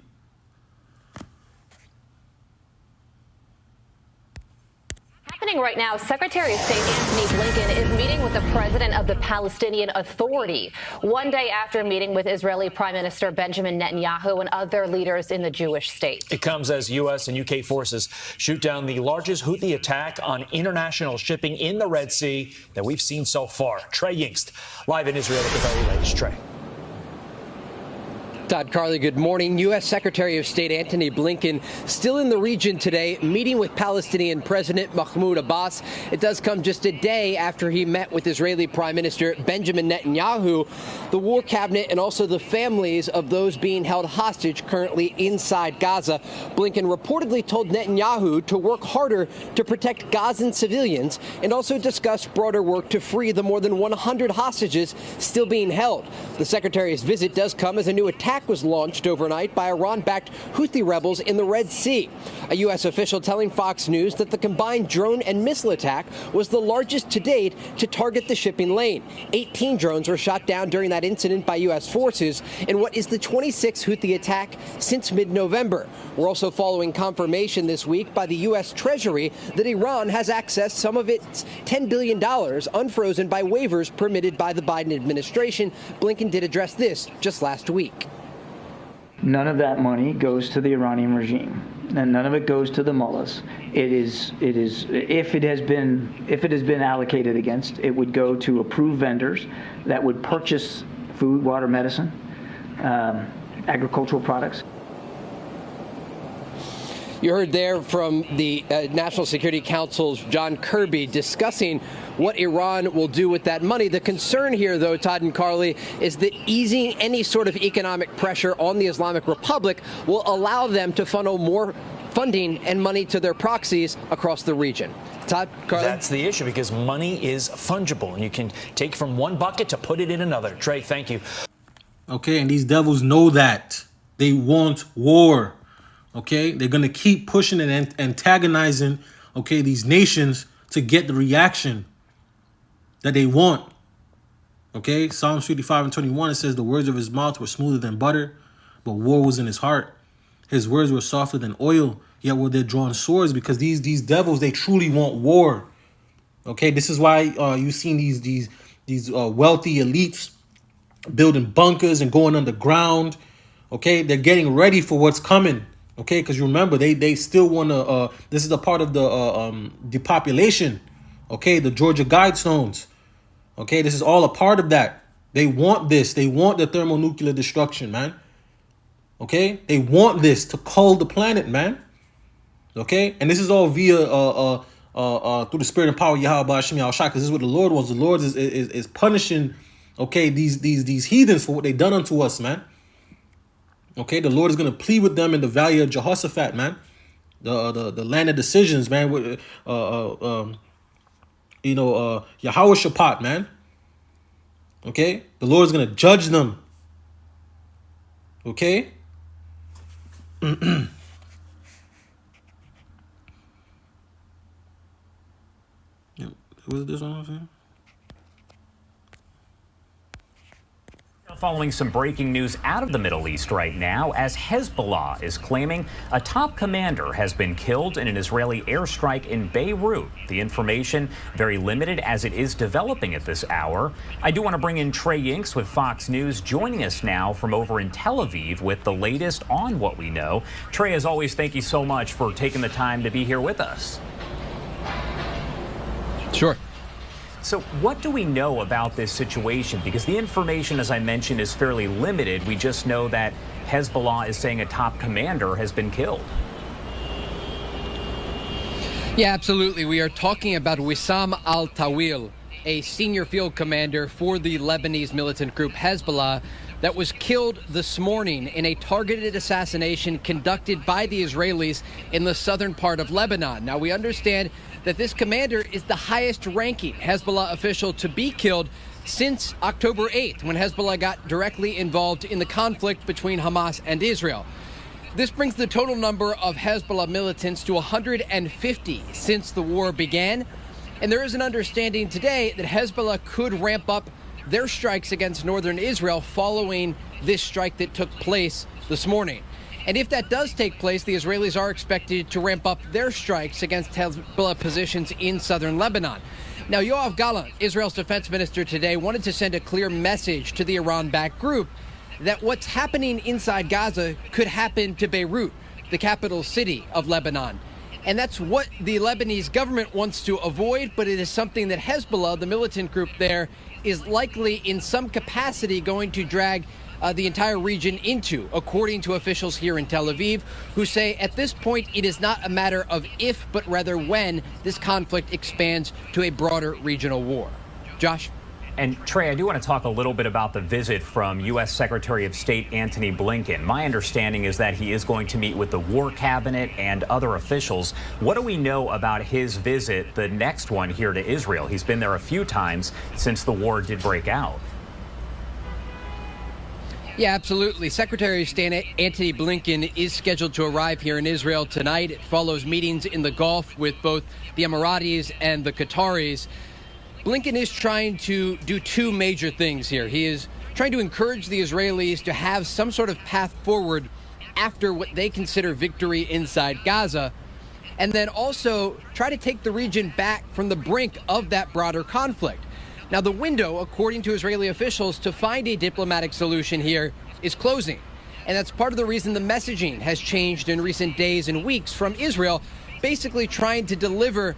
Happening right now, Secretary of State Antony Blinken is meeting with the president of the Palestinian Authority, one day after meeting with Israeli Prime Minister Benjamin Netanyahu and other leaders in the Jewish state. It comes as U.S. and U.K. forces shoot down the largest Houthi attack on international shipping in the Red Sea that we've seen so far. Trey Yingst, live in Israel at the very latest. Trey. Todd, Carly, good morning. U.S. Secretary of State Antony Blinken still in the region today, meeting with Palestinian President Mahmoud Abbas. It does come just a day after he met with Israeli Prime Minister Benjamin Netanyahu, the war cabinet, and also the families of those being held hostage currently inside Gaza. Blinken reportedly told Netanyahu to work harder to protect Gazan civilians and also discuss broader work to free the more than 100 hostages still being held. The secretary's visit does come as a new attack was launched overnight by Iran-backed Houthi rebels in the Red Sea. A U.S. official telling Fox News that the combined drone and missile attack was the largest to date to target the shipping lane. 18 drones were shot down during that incident by U.S. forces in what is the 26th Houthi attack since mid-November. We're also following confirmation this week by the U.S. Treasury that Iran has accessed some of its $10 billion unfrozen by waivers permitted by the Biden administration. Blinken did address this just last week. None of that money goes to the Iranian regime, and none of it goes to the mullahs. It is if it has been allocated against, it would go to approved vendors that would purchase food, water, medicine, agricultural products. You heard there from the National Security Council's John Kirby discussing what Iran will do with that money. The concern here, though, Todd and Carly, is that easing any sort of economic pressure on the Islamic Republic will allow them to funnel more funding and money to their proxies across the region. Todd, Carly? That's the issue, because money is fungible, and you can take from one bucket to put it in another. Trey, thank you. Okay, and these devils know that. They want war. Okay, they're going to keep pushing and antagonizing, okay, these nations to get the reaction that they want. Okay, Psalms 55:21, it says the words of his mouth were smoother than butter, but war was in his heart. His words were softer than oil, yet were they drawn swords, because these devils, they truly want war. Okay, this is why you've seen these wealthy elites building bunkers and going underground. Okay, they're getting ready for what's coming. Okay, because you remember, they still want to, this is a part of the depopulation. Okay, the Georgia Guidestones. Okay, this is all a part of that. They want this. They want the thermonuclear destruction, man. Okay, they want this to cull the planet, man. Okay, and this is all via through the spirit and power of Yahweh Ba'ashim Yahushua, because this is what the Lord wants. The Lord is punishing, okay, these heathens for what they done unto us, man. Okay, the Lord is going to plead with them in the valley of Jehoshaphat, man. The land of decisions, man. With Yahweh Shaphat, man. Okay, the Lord is going to judge them. Okay. Was this one I'm saying? Following some breaking news out of the Middle East right now, as Hezbollah is claiming a top commander has been killed in an Israeli airstrike in Beirut. The information very limited as it is developing at this hour. I do want to bring in Trey Yingst with Fox News, joining us now from over in Tel Aviv with the latest on what we know. Trey, as always, thank you so much for taking the time to be here with us. Sure. So what do we know about this situation? Because the information, as I mentioned, is fairly limited. We just know that Hezbollah is saying a top commander has been killed. Yeah, absolutely. We are talking about Wissam al-Tawil, a senior field commander for the Lebanese militant group Hezbollah, that was killed this morning in a targeted assassination conducted by the Israelis in the southern part of Lebanon. Now, we understand that this commander is the highest ranking Hezbollah official to be killed since October 8th, when Hezbollah got directly involved in the conflict between Hamas and Israel. This brings the total number of Hezbollah militants to 150 since the war began. And there is an understanding today that Hezbollah could ramp up their strikes against northern Israel following this strike that took place this morning. And if that does take place, the Israelis are expected to ramp up their strikes against Hezbollah positions in southern Lebanon. Now, Yoav Gallant, Israel's defense minister today, wanted to send a clear message to the Iran-backed group that what's happening inside Gaza could happen to Beirut, the capital city of Lebanon. And that's what the Lebanese government wants to avoid, but it is something that Hezbollah, the militant group there, is likely in some capacity going to drag the entire region into, according to officials here in Tel Aviv, who say at this point it is not a matter of if, but rather when this conflict expands to a broader regional war. Josh? And Trey, I do want to talk a little bit about the visit from U.S. Secretary of State Antony Blinken. My understanding is that he is going to meet with the War Cabinet and other officials. What do we know about his visit, the next one here to Israel? He's been there a few times since the war did break out. Yeah, absolutely. Secretary of State Antony Blinken is scheduled to arrive here in Israel tonight. It follows meetings in the Gulf with both the Emiratis and the Qataris. Blinken is trying to do two major things here. He is trying to encourage the Israelis to have some sort of path forward after what they consider victory inside Gaza, and then also try to take the region back from the brink of that broader conflict. Now, the window, according to Israeli officials, to find a diplomatic solution here is closing. And that's part of the reason the messaging has changed in recent days and weeks from Israel, basically trying to deliver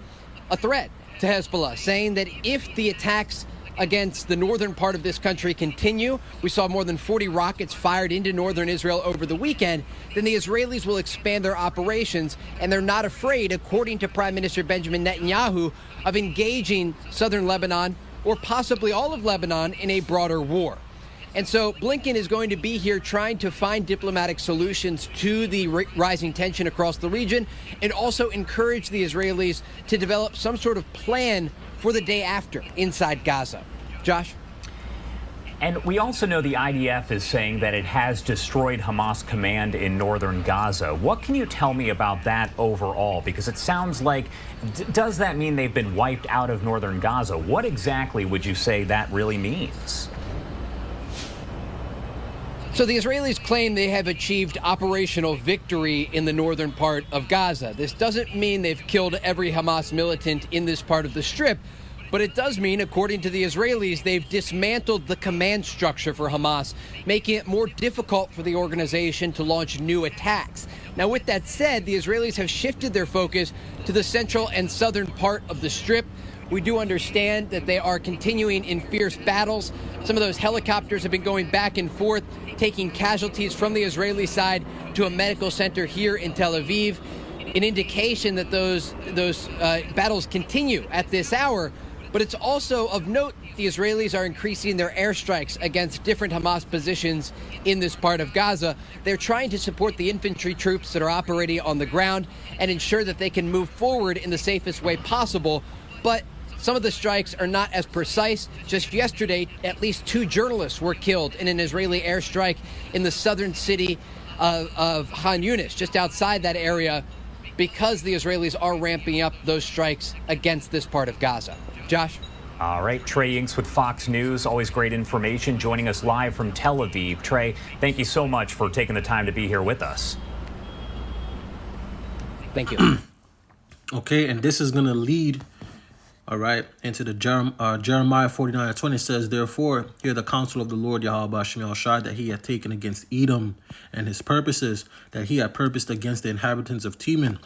a threat to Hezbollah, saying that if the attacks against the northern part of this country continue, we saw more than 40 rockets fired into northern Israel over the weekend, then the Israelis will expand their operations, and they're not afraid, according to Prime Minister Benjamin Netanyahu, of engaging southern Lebanon or possibly all of Lebanon in a broader war. And so Blinken is going to be here trying to find diplomatic solutions to the rising tension across the region, and also encourage the Israelis to develop some sort of plan for the day after inside Gaza. Josh? And we also know the IDF is saying that it has destroyed Hamas command in northern Gaza. What can you tell me about that overall? Because it sounds like, does that mean they've been wiped out of northern Gaza? What exactly would you say that really means? So the Israelis claim they have achieved operational victory in the northern part of Gaza. This doesn't mean they've killed every Hamas militant in this part of the Strip, but it does mean, according to the Israelis, they've dismantled the command structure for Hamas, making it more difficult for the organization to launch new attacks. Now, with that said, the Israelis have shifted their focus to the central and southern part of the Strip. We do understand that they are continuing in fierce battles. Some of those helicopters have been going back and forth, taking casualties from the Israeli side to a medical center here in Tel Aviv, an indication that those battles continue at this hour. But it's also of note the Israelis are increasing their airstrikes against different Hamas positions in this part of Gaza. They're trying to support the infantry troops that are operating on the ground and ensure that they can move forward in the safest way possible. But some of the strikes are not as precise. Just yesterday, at least 2 journalists were killed in an Israeli airstrike in the southern city of Khan Yunis, just outside that area, because the Israelis are ramping up those strikes against this part of Gaza. Josh? All right, Trey Yingst with Fox News. Always great information. Joining us live from Tel Aviv. Trey, thank you so much for taking the time to be here with us. Thank you. Okay, and this is going to lead, all right, into the Jeremiah 49:20 says, therefore, hear the counsel of the Lord Yahweh Shem Shai that he had taken against Edom and his purposes that he had purposed against the inhabitants of Teman.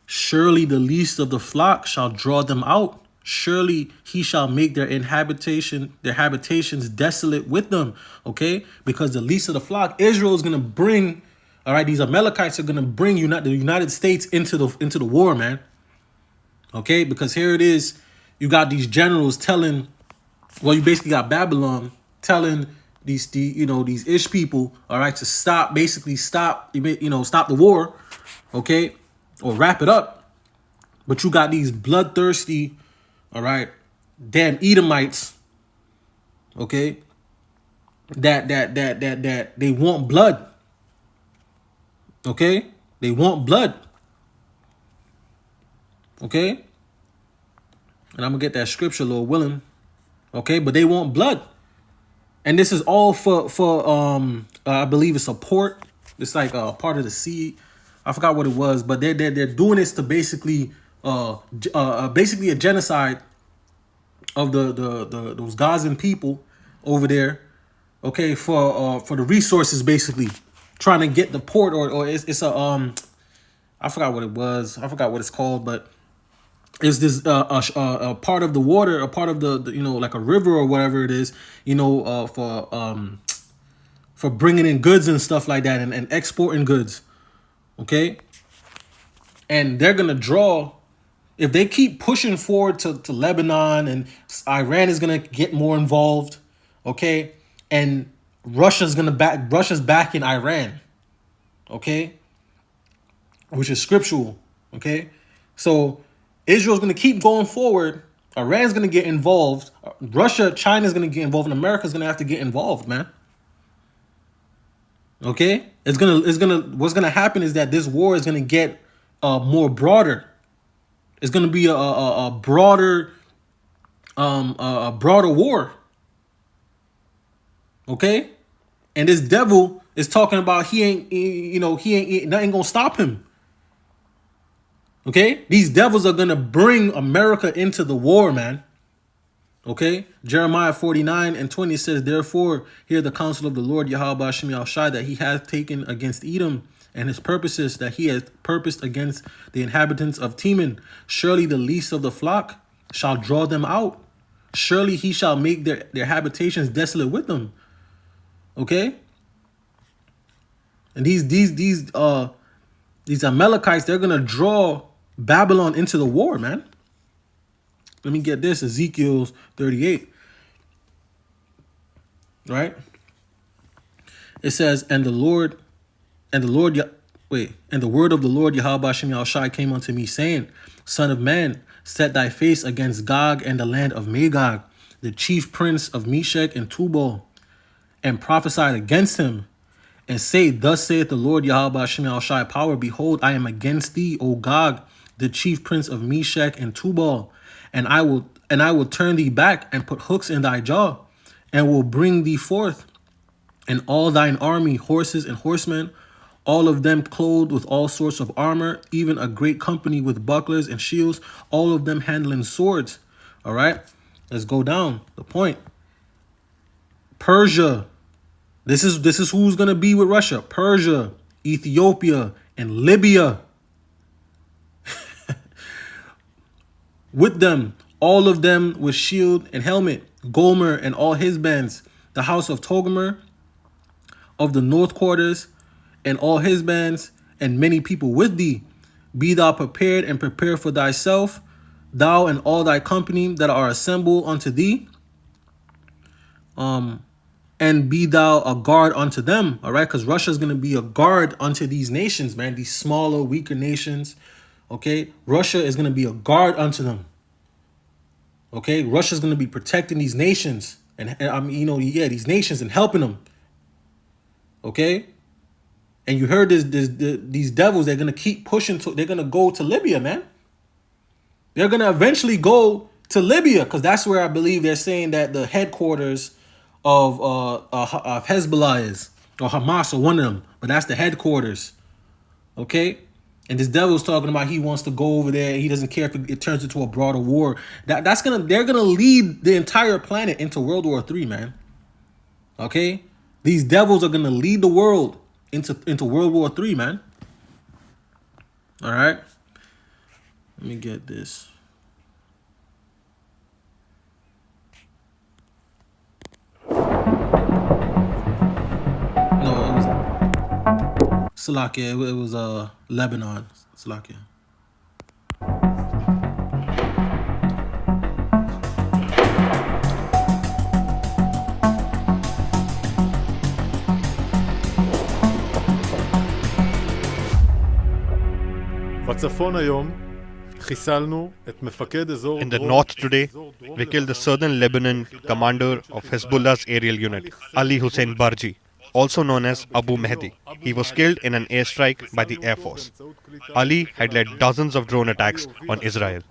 Surely the least of the flock shall draw them out. Surely he shall make their habitations desolate with them. Okay, because the least of the flock, Israel is going to bring, all right, these Amalekites are going to bring the United States into the war, man. Okay, because here it is, you got these generals telling, well, you basically got Babylon telling these Ish people, all right, to stop the war, okay, or wrap it up. But you got these bloodthirsty, all right, damn Edomites, okay, that they want blood. Okay, they want blood. Okay, and I'm gonna get that scripture, Lord willing. Okay, but they want blood, and this is all for I believe it's a port. It's like a part of the sea. I forgot what it was, but they're doing this to basically a genocide of those Gazan people over there. Okay, for the resources, basically trying to get the port, or it's a I forgot what it was. I forgot what it's called, but it's this a part of the water, a part of the like a river or whatever it is, for bringing in goods and stuff like that, and exporting goods. Okay, and they're gonna draw, if they keep pushing forward to Lebanon, and Iran is gonna get more involved. Okay, and Russia's backing Iran, okay, which is scriptural, okay. So Israel's gonna keep going forward. Iran's gonna get involved. Russia, China's gonna get involved, and America's gonna have to get involved, man. Okay, what's gonna happen is that this war is gonna get more broader. It's gonna be a broader war. Okay, and this devil is talking about he ain't nothing gonna stop him. Okay, these devils are gonna bring America into the war, man. Okay, Jeremiah 49:20 says, therefore, hear the counsel of the Lord Yahweh Shem Shai that he hath taken against Edom and his purposes that he has purposed against the inhabitants of Teman. Surely the least of the flock shall draw them out. Surely he shall make their habitations desolate with them. Okay, and these Amalekites, they're gonna draw Babylon into the war, man. Let me get this, Ezekiel 38. Right? It says, and the word of the Lord Yahweh Shem Shai came unto me, saying, Son of man, set thy face against Gog and the land of Magog, the chief prince of Meshech and Tubal, and prophesied against him, and say, thus saith the Lord Yahweh Shem Shai power, behold, I am against thee, O Gog, the chief prince of Meshech and Tubal, and I will turn thee back and put hooks in thy jaw, and will bring thee forth, and all thine army, horses and horsemen, all of them clothed with all sorts of armor, even a great company with bucklers and shields, all of them handling swords. All right, let's go down the point. Persia. This is who's gonna be with Russia. Persia, Ethiopia, and Libya. With them, all of them with shield and helmet. Gomer and all his bands. The house of Togarmah of the north quarters and all his bands, and many people with thee. Be thou prepared and prepare for thyself, thou and all thy company that are assembled unto thee. And be thou a guard unto them, all right? Because Russia is going to be a guard unto these nations, man, these smaller, weaker nations, okay? Russia is going to be a guard unto them, okay? Russia is going to be protecting these nations, and these nations, and helping them, okay? And you heard these devils, they're going to keep pushing, they're going to go to Libya, man. They're going to eventually go to Libya, because that's where I believe they're saying that the headquarters of Hezbollah is, or Hamas, or one of them. But that's the headquarters, okay? And this devil's talking about he wants to go over there. He doesn't care if it turns into a broader war. They're gonna lead the entire planet into World War III, man. Okay, these devils are gonna lead the world into World War III, man. All right, let me get this. No, it was Salakia. It was Lebanon. Salakia. In the north today, we killed the southern Lebanon commander of Hezbollah's aerial unit, Ali Hussein Barji, also known as Abu Mehdi. He was killed in an airstrike by the Air Force. Ali had led dozens of drone attacks on Israel.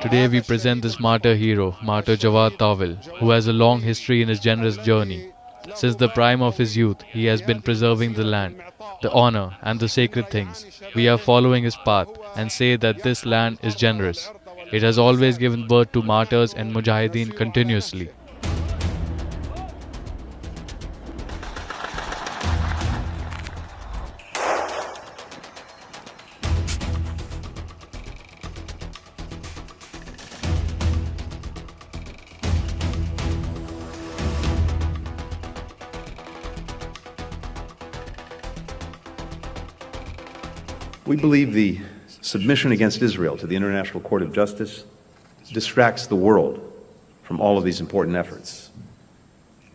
Today we present this martyr hero, Martyr Jawad Tawil, who has a long history in his generous journey. Since the prime of his youth, he has been preserving the land, the honor and the sacred things. We are following his path and say that this land is generous. It has always given birth to martyrs and mujahideen continuously. We believe the submission against Israel to the International Court of Justice distracts the world from all of these important efforts.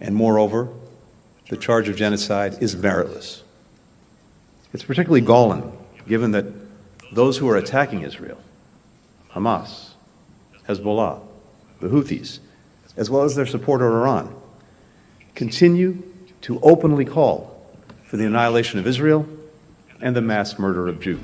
And moreover, the charge of genocide is meritless. It's particularly galling, given that those who are attacking Israel, Hamas, Hezbollah, the Houthis, as well as their supporter Iran, continue to openly call for the annihilation of Israel and the mass murder of Jews.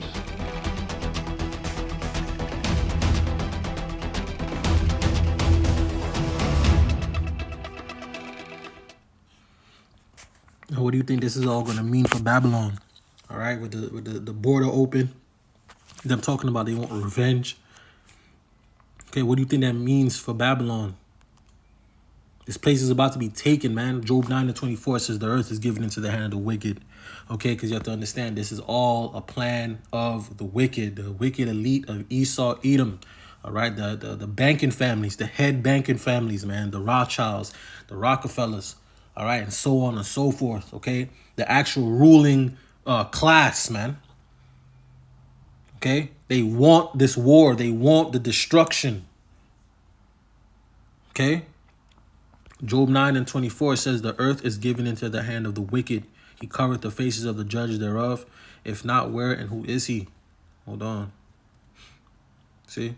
What do you think this is all going to mean for Babylon? All right, with the border open, them talking about they want revenge. Okay, what do you think that means for Babylon? This place is about to be taken, man. Job 9:24 says the earth is given into the hand of the wicked. Okay, because you have to understand this is all a plan of the wicked elite of Esau, Edom. All right, the banking families, the head banking families, man, the Rothschilds, the Rockefellers, all right, and so on and so forth. Okay, the actual ruling class, man. Okay, they want this war, they want the destruction. Okay. Job 9:24 says the earth is given into the hand of the wicked. He covereth the faces of the judges thereof. If not, where and who is he? Hold on. See?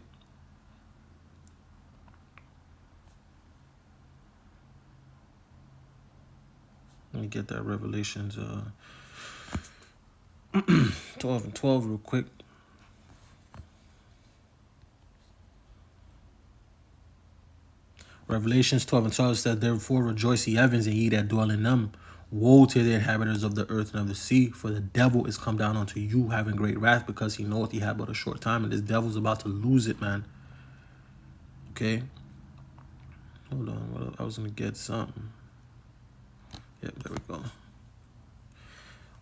Let me get that Revelations 12 and 12 real quick. Revelations 12 and 12 says, therefore rejoice ye heavens, and ye that dwell in them. Woe to the inhabitants of the earth and of the sea, for the devil is come down unto you, having great wrath, because he knoweth he have but a short time, and this devil's about to lose it, man. Okay. Hold on. I was going to get something. Yep, there we go.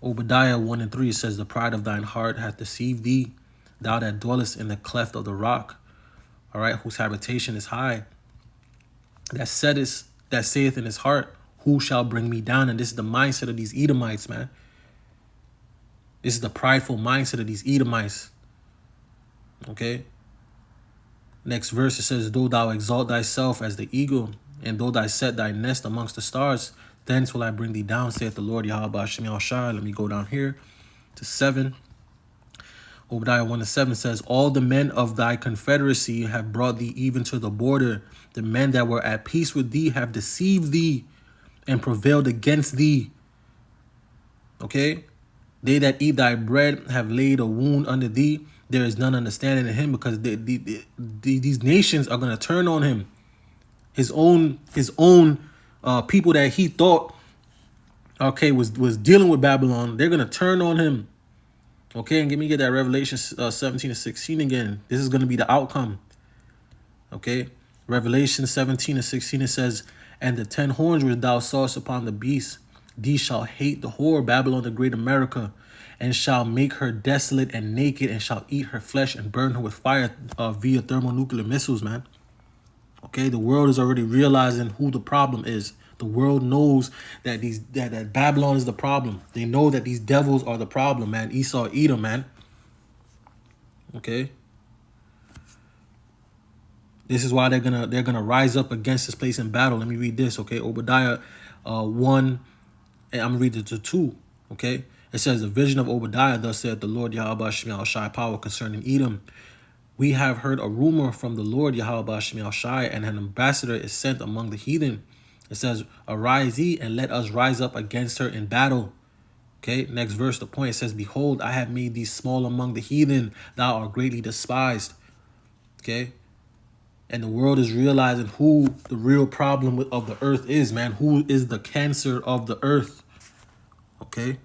Obadiah 1 and 3 says, the pride of thine heart hath deceived thee, thou that dwellest in the cleft of the rock, all right, whose habitation is high, that saith in his heart, who shall bring me down? And this is the mindset of these Edomites, man. This is the prideful mindset of these Edomites. Okay. Next verse, it says, though thou exalt thyself as the eagle, and though thou set thy nest amongst the stars, thence will I bring thee down, saith the Lord Yahweh Hashem Yahushua. Let me go down here to 7. Obadiah 1 and 7 says, all the men of thy confederacy have brought thee even to the border. The men that were at peace with thee have deceived thee and prevailed against thee. Okay? They that eat thy bread have laid a wound under thee. There is none understanding in him, because these nations are going to turn on him. His own people that he thought, okay, was dealing with Babylon, they're going to turn on him. Okay, and let me get that Revelation 17 and 16 again. This is going to be the outcome. Okay, Revelation 17 and 16, it says, and the 10 horns which thou sawest upon the beast, these shall hate the whore, Babylon the great America, and shall make her desolate and naked, and shall eat her flesh and burn her with fire via thermonuclear missiles, man. Okay, the world is already realizing who the problem is. The world knows that that Babylon is the problem. They know that these devils are the problem, man. Esau, Edom, man. Okay. This is why they're gonna rise up against this place in battle. Let me read this, okay? Obadiah 1, and I'm gonna read it to 2. Okay. It says, the vision of Obadiah, thus said the Lord Yahweh Shemiel Shai power concerning Edom. We have heard a rumor from the Lord Yahweh Shemiel Shai, and an ambassador is sent among the heathen. It says, arise ye, and let us rise up against her in battle. Okay, next verse, the point, it says, behold, I have made thee small among the heathen, thou art greatly despised. Okay, and the world is realizing who the real problem of the earth is, man. Who is the cancer of the earth? Okay.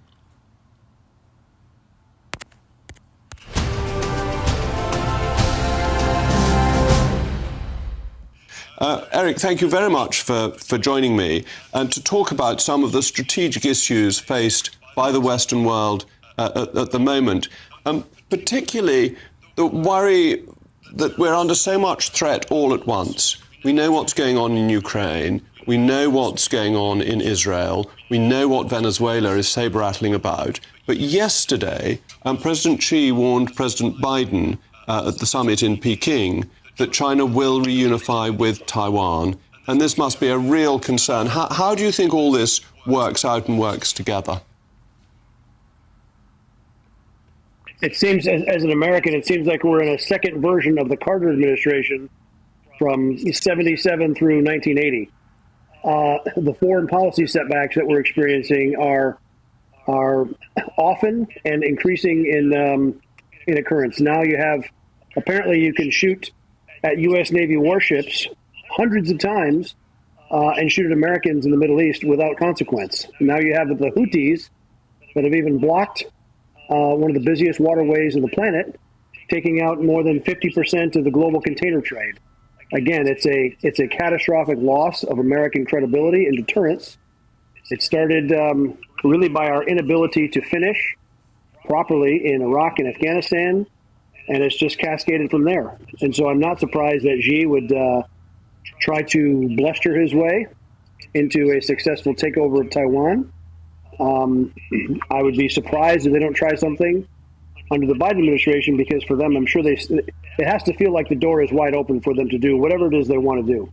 Eric, thank you very much for joining me and to talk about some of the strategic issues faced by the Western world at the moment, particularly the worry that we're under so much threat all at once. We know what's going on in Ukraine. We know what's going on in Israel. We know what Venezuela is saber-rattling about. But yesterday, President Xi warned President Biden at the summit in Peking that China will reunify with Taiwan, and this must be a real concern. How do you think all this works out and works together? It seems, as an American, it seems like we're in a second version of the Carter administration from 77 through 1980. The foreign policy setbacks that we're experiencing are often and increasing in occurrence. Now you have, apparently you can shoot at U.S. Navy warships hundreds of times and shoot at Americans in the Middle East without consequence. Now you have the Houthis that have even blocked one of the busiest waterways on the planet, taking out more than 50% of the global container trade. Again, it's a catastrophic loss of American credibility and deterrence. It started really by our inability to finish properly in Iraq and Afghanistan, and it's just cascaded from there. And so I'm not surprised that Xi would try to bluster his way into a successful takeover of Taiwan. I would be surprised if they don't try something under the Biden administration, because for them, I'm sure it has to feel like the door is wide open for them to do whatever it is they want to do.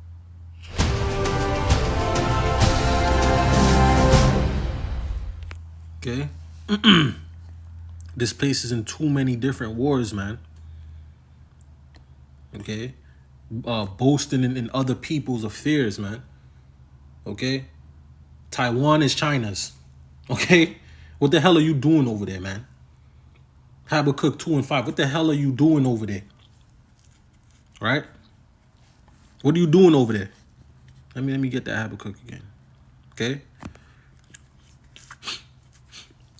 Okay. This place is in too many different wars, man. Okay. Boasting in other people's affairs, man. Okay. Taiwan is China's. Okay. What the hell are you doing over there, man? Habakkuk 2 and 5. What the hell are you doing over there? Right? What are you doing over there? Let me get that Habakkuk again. Okay.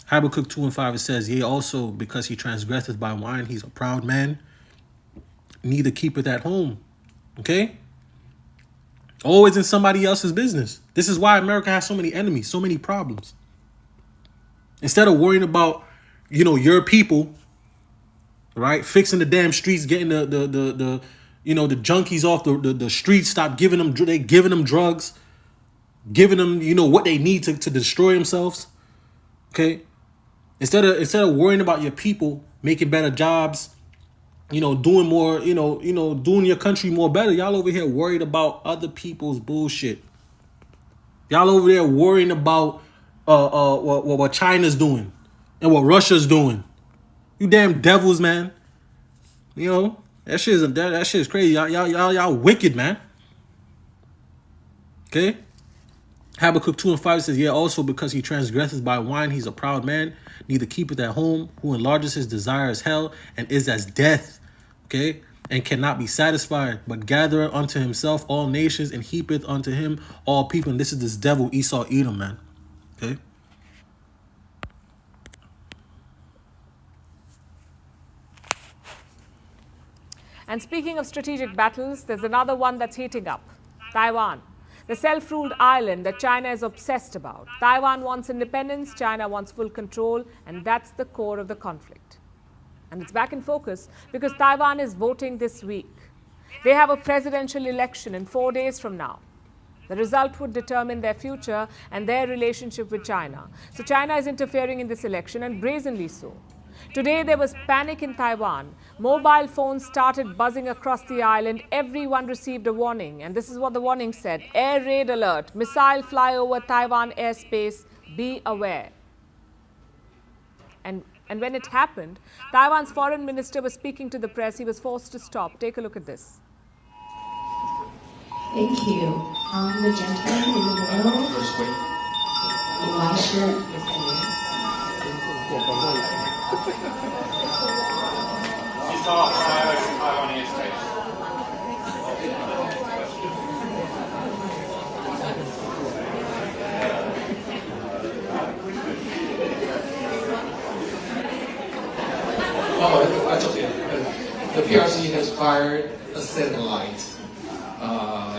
Habakkuk 2 and 5, it says, yea, also because he transgresseth by wine, he's a proud man, neither keepeth at home. Okay? Always in somebody else's business. This is why America has so many enemies, so many problems. Instead of worrying about, your people, right, fixing the damn streets, getting the junkies off the streets, stop giving them drugs, giving them what they need to destroy themselves. Okay, instead of worrying about your people making better jobs, doing more, doing your country more better, y'all over here worried about other people's bullshit. Y'all over there worrying about what China's doing and what Russia's doing. You damn devils, man. That shit is crazy. Y'all wicked, man. Okay. Habakkuk 2:5 says, yeah, also because he transgresses by wine, he's a proud man, neither keepeth at home, who enlarges his desire as hell, and is as death, okay, and cannot be satisfied, but gathereth unto himself all nations, and heapeth unto him all people. And this is this devil Esau Edom, man. Okay. And speaking of strategic battles, there's another one that's heating up. Taiwan. The self-ruled island that China is obsessed about. Taiwan wants independence, China wants full control, and that's the core of the conflict. And it's back in focus because Taiwan is voting this week. They have a presidential election in 4 days from now. The result would determine their future and their relationship with China. So China is interfering in this election, and brazenly so. Today there was panic in Taiwan. Mobile phones started buzzing across the island. Everyone received a warning. And this is what the warning said. Air raid alert. Missile fly over Taiwan airspace. Be aware. And when it happened, Taiwan's foreign minister was speaking to the press. He was forced to stop. Take a look at this. Thank you. The gentleman in the middle, Elisha is here. The PRC has fired a satellite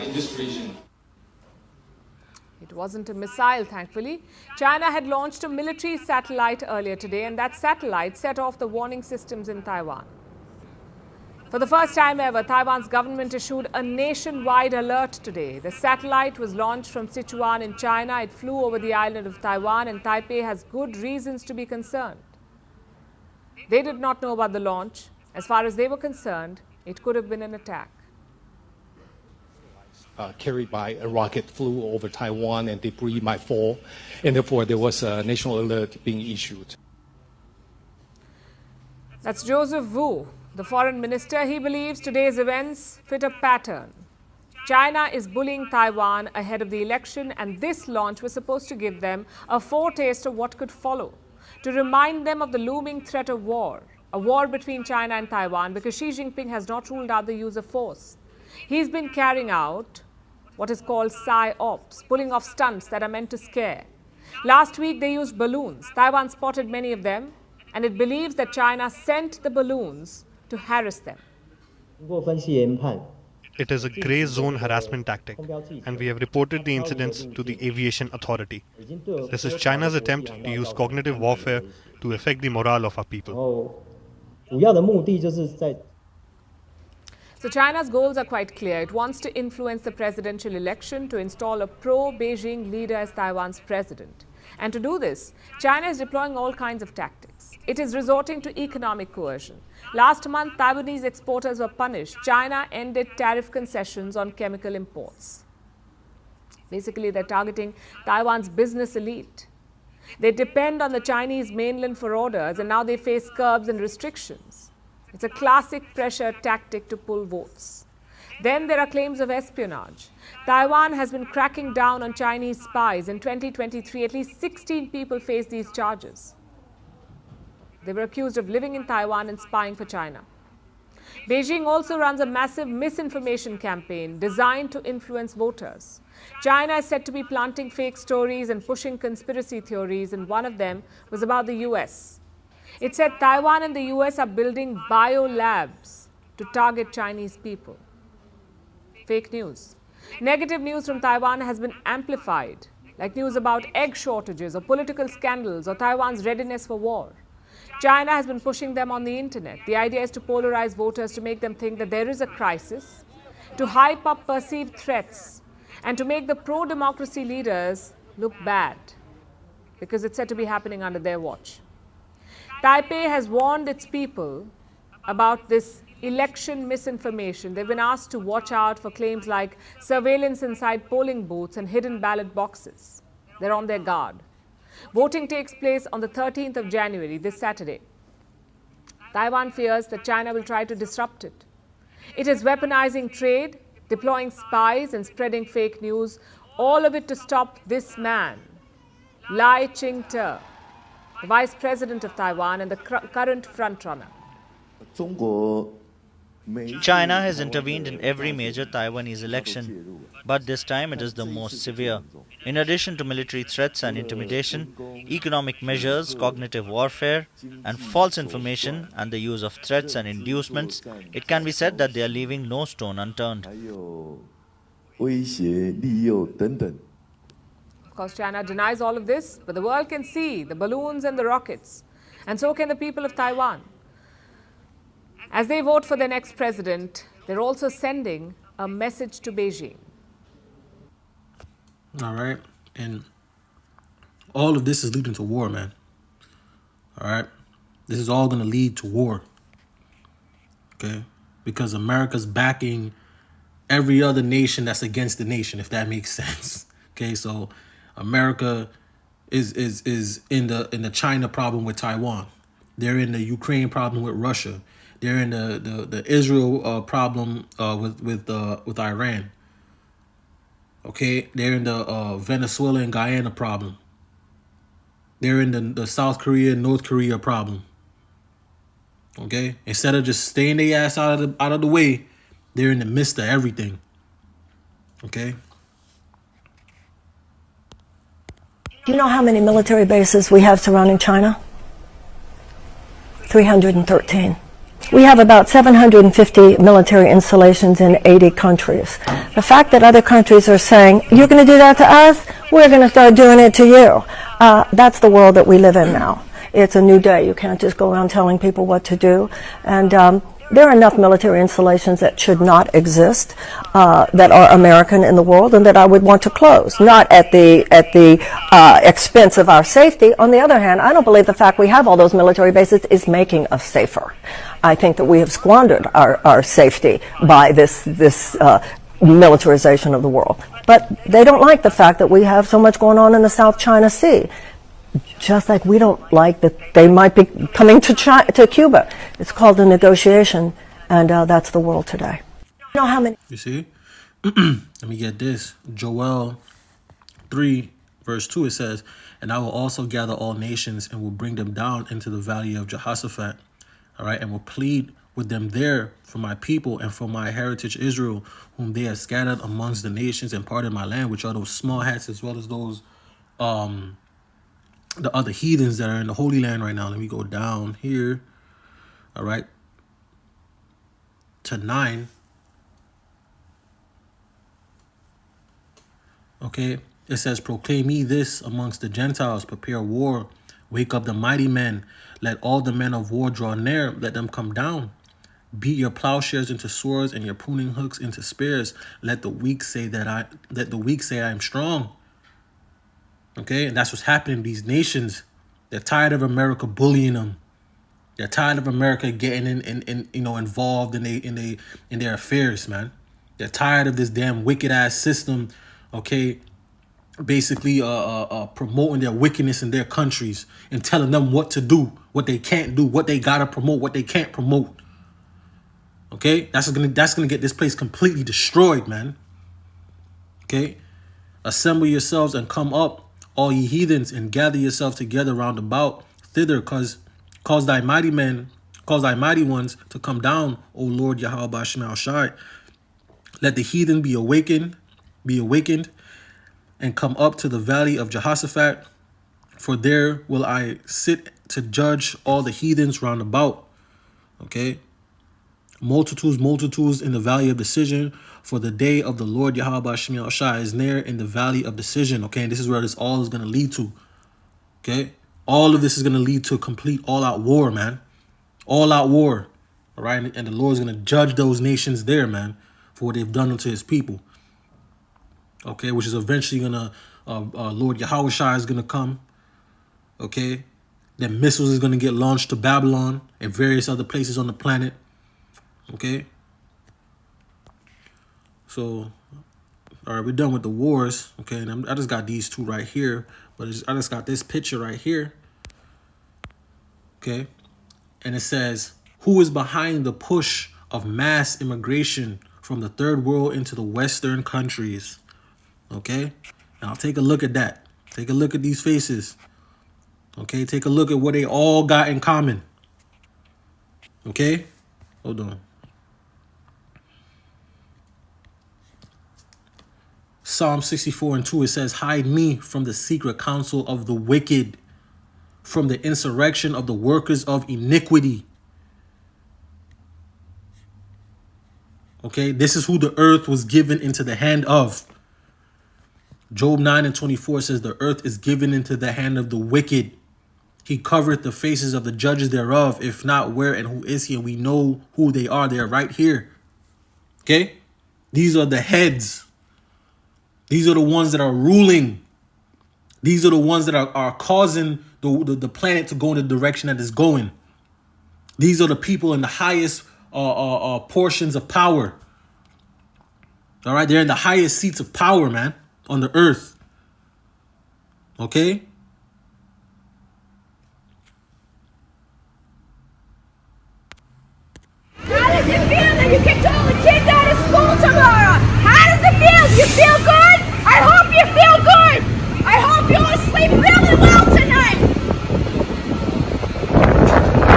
in this region. It wasn't a missile, thankfully. China had launched a military satellite earlier today, and that satellite set off the warning systems in Taiwan. For the first time ever, Taiwan's government issued a nationwide alert today. The satellite was launched from Sichuan in China. It flew over the island of Taiwan, and Taipei has good reasons to be concerned. They did not know about the launch. As far as they were concerned, it could have been an attack. Carried by a rocket flew over Taiwan and debris might fall, and therefore there was a national alert being issued. That's Joseph Wu, the foreign minister. He believes today's events fit a pattern. China is bullying Taiwan ahead of the election, and this launch was supposed to give them a foretaste of what could follow, to remind them of the looming threat of war, a war between China and Taiwan, because Xi Jinping has not ruled out the use of force. He's been carrying out what is called psy-ops, pulling off stunts that are meant to scare. Last week, they used balloons. Taiwan spotted many of them, and it believes that China sent the balloons to harass them. It is a grey zone harassment tactic, and we have reported the incidents to the Aviation Authority. This is China's attempt to use cognitive warfare to affect the morale of our people. So China's goals are quite clear. It wants to influence the presidential election to install a pro-Beijing leader as Taiwan's president. And to do this, China is deploying all kinds of tactics. It is resorting to economic coercion. Last month, Taiwanese exporters were punished. China ended tariff concessions on chemical imports. Basically, they're targeting Taiwan's business elite. They depend on the Chinese mainland for orders, and now they face curbs and restrictions. It's a classic pressure tactic to pull votes. Then there are claims of espionage. Taiwan has been cracking down on Chinese spies. In 2023, at least 16 people faced these charges. They were accused of living in Taiwan and spying for China. Beijing also runs a massive misinformation campaign designed to influence voters. China is said to be planting fake stories and pushing conspiracy theories, and one of them was about the US. It said Taiwan and the US are building biolabs to target Chinese people. Fake news. Negative news from Taiwan has been amplified, like news about egg shortages or political scandals or Taiwan's readiness for war. China has been pushing them on the internet. The idea is to polarize voters, to make them think that there is a crisis, to hype up perceived threats, and to make the pro-democracy leaders look bad, because it's said to be happening under their watch. Taipei has warned its people about this election misinformation. They've been asked to watch out for claims like surveillance inside polling booths and hidden ballot boxes. They're on their guard. Voting takes place on the 13th of January, this Saturday. Taiwan fears that China will try to disrupt it. It is weaponizing trade, deploying spies and spreading fake news, all of it to stop this man, Lai Ching-te, the vice president of Taiwan and the current frontrunner. China has intervened in every major Taiwanese election, but this time it is the most severe. In addition to military threats and intimidation, economic measures, cognitive warfare, and false information, and the use of threats and inducements, it can be said that they are leaving no stone unturned. Of course, China denies all of this, but the world can see the balloons and the rockets, and so can the people of Taiwan. As they vote for their next president, they're also sending a message to Beijing. All right. And all of this is leading to war, man. All right. This is all going to lead to war. Okay. Because America's backing every other nation that's against the nation, if that makes sense. Okay. So America is in the China problem with Taiwan. They're in the Ukraine problem with Russia. They're in the Israel problem with Iran. Okay, they're in the Venezuela and Guyana problem. They're in the South Korea and North Korea problem. Okay, instead of just staying their ass out of the way, they're in the midst of everything. Okay. Do you know how many military bases we have surrounding China? 313. We have about 750 military installations in 80 countries. The fact that other countries are saying, you're going to do that to us, we're going to start doing it to you. That's the world that we live in now. It's a new day. You can't just go around telling people what to do. And there are enough military installations that should not exist, that are American in the world, and that I would want to close, not at the expense of our safety. On the other hand, I don't believe the fact we have all those military bases is making us safer. I think that we have squandered our safety by this militarization of the world. But they don't like the fact that we have so much going on in the South China Sea. Just like we don't like that they might be coming to Cuba. It's called a negotiation, and that's the world today. You know how many? You see? Let me get this. Joel 3, verse 2, it says, and I will also gather all nations and will bring them down into the valley of Jehoshaphat, all right, and will plead with them there for my people and for my heritage Israel, whom they have scattered amongst the nations and parted my land, which are those small hats as well as those the other heathens that are in the Holy Land right now. Let me go down here. All right. To 9. Okay. It says, proclaim ye this amongst the Gentiles, prepare war, wake up the mighty men, let all the men of war draw near, let them come down. Beat your plowshares into swords and your pruning hooks into spears. Let the weak say I am strong. Okay, and that's what's happening. These nations, they're tired of America bullying them. They're tired of America getting involved in their affairs, man. They're tired of this damn wicked ass system. Okay, basically promoting their wickedness in their countries and telling them what to do, what they can't do, what they gotta promote, what they can't promote. Okay, that's gonna get this place completely destroyed, man. Okay, assemble yourselves and come up, all ye heathens, and gather yourselves together round about thither, cause thy mighty ones to come down, O Lord Yahweh Bashim Shai. Let the heathen be awakened, and come up to the valley of Jehoshaphat, for there will I sit to judge all the heathens round about. Okay. Multitudes in the valley of decision, for the day of the Lord Yahweh Shem Yahushua is near in the valley of decision. Okay, and this is where this all is going to lead to. Okay, all of this is going to lead to a complete all-out war, man. All-out war. All right, and the Lord is going to judge those nations there, man, for what they've done unto his people. Okay, which is eventually going to, Lord Yahushua is going to come. Okay, then missiles is going to get launched to Babylon and various other places on the planet. Okay, so all right, we're done with the wars. Okay, and I just got these two right here, but I just got this picture right here. Okay, and it says, who is behind the push of mass immigration from the third world into the Western countries? Okay, now take a look at that. Take a look at these faces. Okay, take a look at what they all got in common. Okay, hold on. Psalm 64:2, it says, hide me from the secret counsel of the wicked, from the insurrection of the workers of iniquity. Okay, this is who the earth was given into the hand of. Job 9:24 says, the earth is given into the hand of the wicked. He covereth the faces of the judges thereof. If not, where and who is he? And we know who they are. They are right here. Okay, these are the heads. These are the ones that are ruling. These are the ones that are causing the planet to go in the direction that it's going. These are the people in the highest portions of power. All right, they're in the highest seats of power, man, on the earth. Okay? How does it feel that you kicked all the kids out of school tomorrow? How does it feel? Do you feel good? I hope you feel good. I hope you'll sleep really well tonight.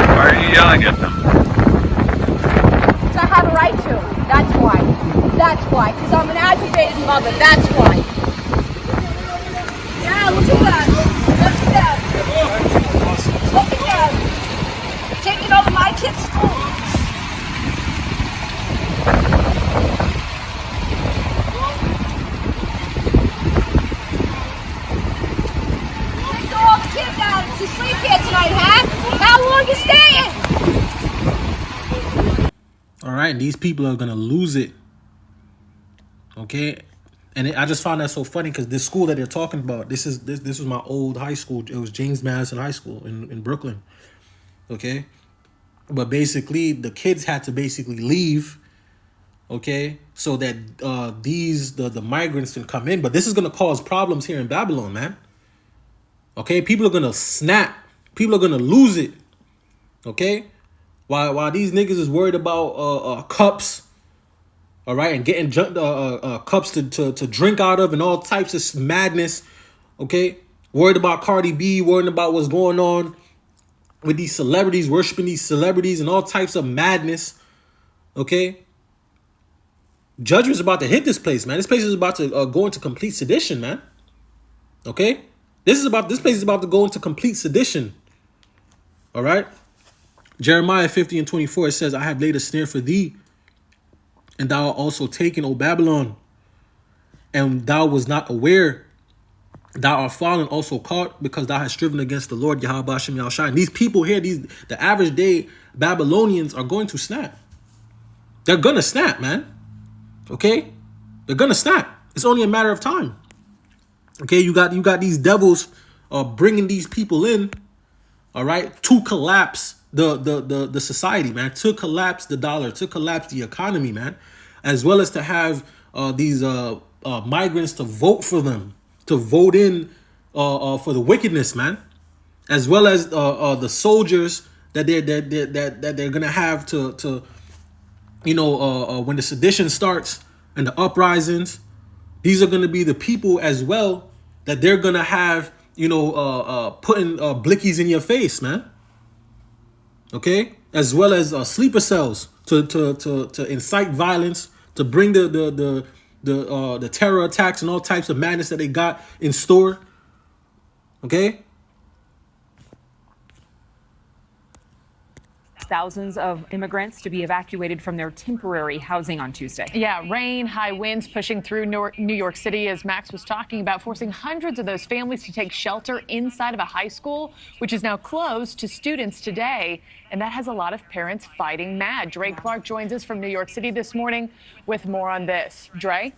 Why are you yelling at them? Because I have a right to. That's why. That's why. Because I'm an agitated mother. That's why. Yeah, look at that. Look at that. Look at that. Taking over my kids' school. To sleep here tonight, huh? How long you staying? All right, these people are gonna lose it. Okay, and I just found that so funny because this school that they're talking about, this was my old high school. It was James Madison High School in Brooklyn. Okay, but basically the kids had to basically leave. Okay, so that the migrants can come in, but this is gonna cause problems here in Babylon, man. Okay, people are gonna snap. People are gonna lose it. Okay, while these niggas is worried about cups, all right, and getting cups to drink out of and all types of madness. Okay, worried about Cardi B, worried about what's going on with these celebrities, worshiping these celebrities and all types of madness. Okay, judgment's about to hit this place, man. This place is about to go into complete sedition, man. Okay. This place is about to go into complete sedition. All right. Jeremiah 50:24, it says, I have laid a snare for thee, and thou art also taken, O Babylon, and thou was not aware. Thou art fallen, also caught, because thou hast striven against the Lord Yahweh Shem Yahushua. And these people here, the average day Babylonians are going to snap. They're gonna snap, man. Okay, they're gonna snap. It's only a matter of time. Okay, you got these devils bringing these people in, all right, to collapse the society, man, to collapse the dollar, to collapse the economy, man, as well as to have these migrants to vote for them, to vote in for the wickedness, man, as well as the soldiers that they're gonna have to when the sedition starts and the uprisings. These are going to be the people as well that they're going to have, putting blickies in your face, man. Okay, as well as sleeper cells to incite violence, to bring the terror attacks and all types of madness that they got in store. Okay, thousands of immigrants to be evacuated from their temporary housing on Tuesday. Yeah, rain, high winds pushing through New York City, as Max was talking about, forcing hundreds of those families to take shelter inside of a high school, which is now closed to students today. And that has a lot of parents fighting mad. Dre Clark joins us from New York City this morning with more on this. Dre?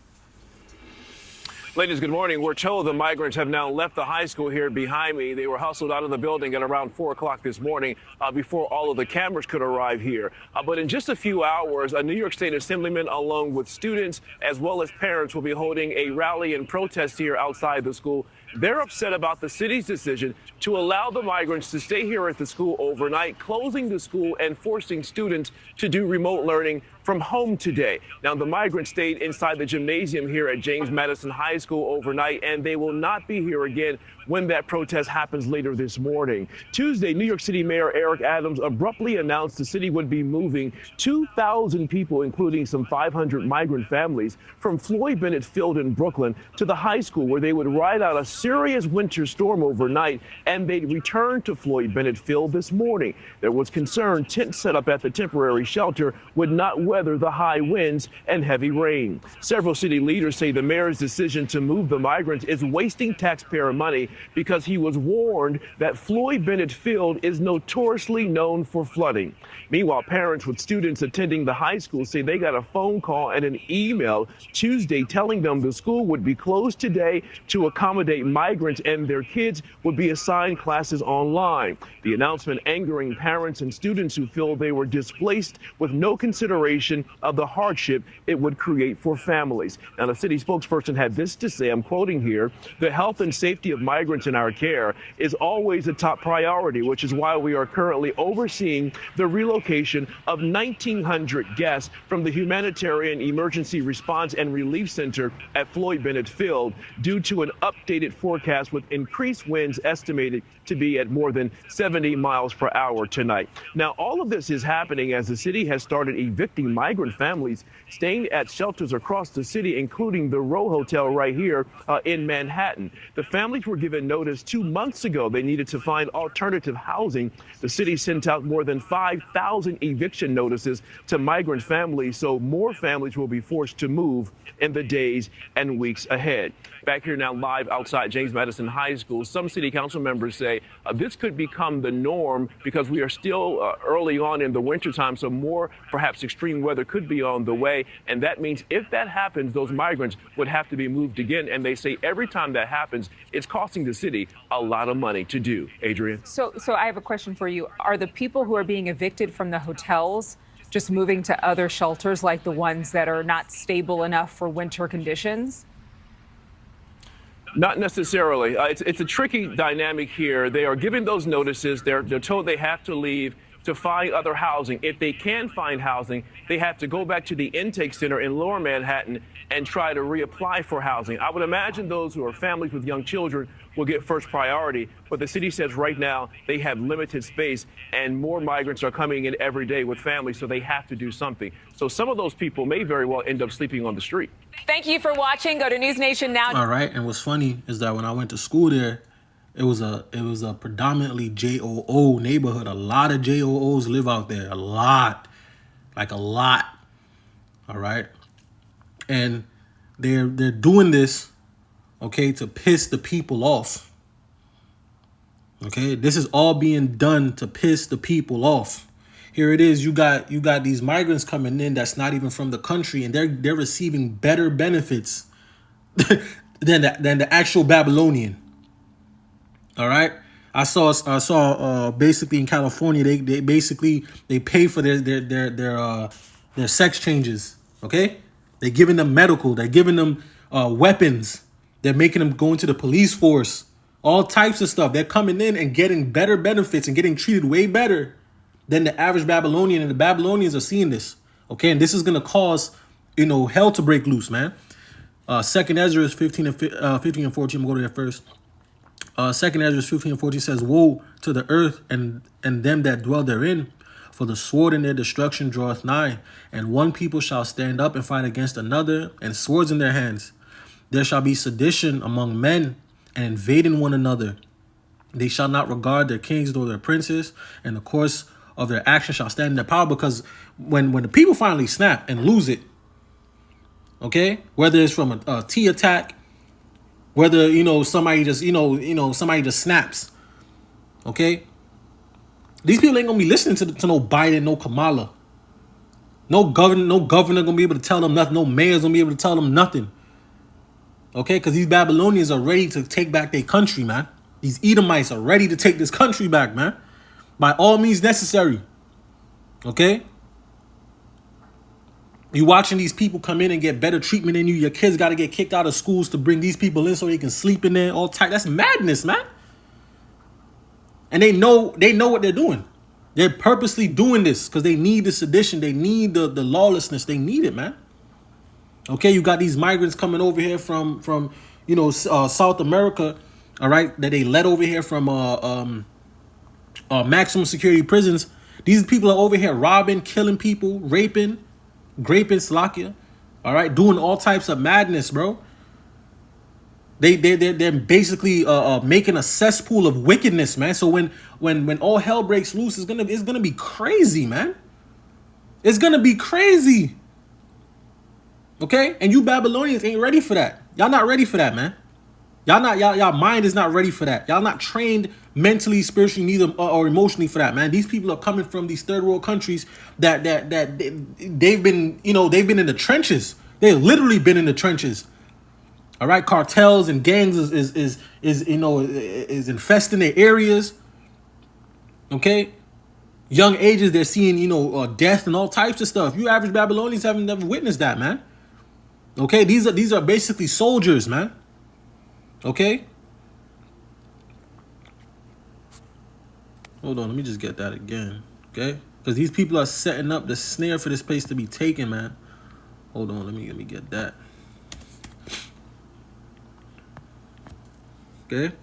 Ladies, good morning. We're told the migrants have now left the high school here behind me. They were hustled out of the building at around 4 o'clock this morning before all of the cameras could arrive here. But in just a few hours, a New York State Assemblyman, along with students as well as parents, will be holding a rally and protest here outside the school. They're upset about the city's decision to allow the migrants to stay here at the school overnight, closing the school and forcing students to do remote learning from home today. Now, the migrants stayed inside the gymnasium here at James Madison High School overnight, and they will not be here again when that protest happens later this morning. Tuesday, New York City Mayor Eric Adams abruptly announced the city would be moving 2,000 people, including some 500 migrant families, from Floyd Bennett Field in Brooklyn to the high school, where they would ride out a serious winter storm overnight, and they'd return to Floyd Bennett Field this morning. There was concern tents set up at the temporary shelter would not weather the high winds and heavy rain. Several city leaders say the mayor's decision to move the migrants is wasting taxpayer money because he was warned that Floyd Bennett Field is notoriously known for flooding. Meanwhile, parents with students attending the high school say they got a phone call and an email Tuesday telling them the school would be closed today to accommodate migrants and their kids would be assigned classes online. The announcement angering parents and students who feel they were displaced with no consideration of the hardship it would create for families. Now, the city spokesperson had this to say, I'm quoting here, "The health and safety of migrants in our care is always a top priority, which is why we are currently overseeing the relocation of 1,900 guests from the Humanitarian Emergency Response and Relief Center at Floyd Bennett Field due to an updated forecast with increased winds estimated to be at more than 70 miles per hour tonight." Now, all of this is happening as the city has started evicting migrant families staying at shelters across the city, including the Row Hotel right here in Manhattan. The families were given notice 2 months ago they needed to find alternative housing. The city sent out more than 5,000 eviction notices to migrant families, so more families will be forced to move in the days and weeks ahead. Back here now live outside James Madison High School, some city council members say this could become the norm because we are still early on in the wintertime, so more perhaps extreme weather could be on the way. And that means if that happens, those migrants would have to be moved again. And they say every time that happens, it's costing the city a lot of money to do. Adrian? So I have a question for you. Are the people who are being evicted from the hotels just moving to other shelters like the ones that are not stable enough for winter conditions? Not necessarily. It's a tricky dynamic here. They are given those notices. They're told they have to leave to find other housing. If they can find housing, they have to go back to the intake center in Lower Manhattan and try to reapply for housing. I would imagine those who are families with young children will get first priority, but the city says right now they have limited space and more migrants are coming in every day with families, so they have to do something. So some of those people may very well end up sleeping on the street. Thank you for watching. Go to News Nation now. All right, and what's funny is that when I went to school there, it was a predominantly JOO neighborhood. A lot of JOOs live out there. A lot. Like a lot. All right. And they're doing this, okay, to piss the people off. Okay, this is all being done to piss the people off. Here it is. You got these migrants coming in that's not even from the country, and they're receiving better benefits than the actual Babylonian. All right. I saw basically in California, they pay for their sex changes. Okay. They're giving them medical. They're giving them weapons. They're making them go into the police force. All types of stuff. They're coming in and getting better benefits and getting treated way better than the average Babylonian. And the Babylonians are seeing this. Okay. And this is going to cause, hell to break loose, man. 2nd Ezra 15 and 14. I'm going to go to that first. 2nd Ezra 15 and 14 says, "Woe to the earth and them that dwell therein, for the sword in their destruction draweth nigh, and one people shall stand up and fight against another, and swords in their hands. There shall be sedition among men, and invading one another. They shall not regard their kings nor their princes, and the course of their actions shall stand in their power. Because when the people finally snap and lose it, okay, whether it's from a T attack, whether somebody just somebody just snaps, okay, these people ain't gonna be listening to no Biden, no Kamala, no governor gonna be able to tell them nothing, no mayor's gonna be able to tell them nothing, okay, because these Babylonians are ready to take back their country, man. These Edomites are ready to take this country back, man, by all means necessary, okay. You watching these people come in and get better treatment than you. Your kids got to get kicked out of schools to bring these people in so they can sleep in there all tight. That's madness, man. And they know what they're doing. They're purposely doing this because they need the sedition. They need the lawlessness. They need it, man. Okay, you got these migrants coming over here from South America, all right, that they led over here from maximum security prisons. These people are over here robbing, killing people, raping, Slovakia, all right, doing all types of madness, bro. They're basically making a cesspool of wickedness, man. So when all hell breaks loose, it's gonna be crazy, man. It's gonna be crazy. Okay, and you Babylonians ain't ready for that. Y'all not ready for that, man. Y'all mind is not ready for that. Y'all not trained mentally, spiritually, neither or emotionally for that, man. These people are coming from these third world countries that they've been in the trenches. They've literally been in the trenches. All right, cartels and gangs is infesting their areas. Okay, young ages they're seeing death and all types of stuff. You average Babylonians haven't never witnessed that, man. Okay, these are basically soldiers, man. Okay. Hold on, let me just get that again. Okay, because these people are setting up the snare for this place to be taken, man. Hold on, let me get that. Okay.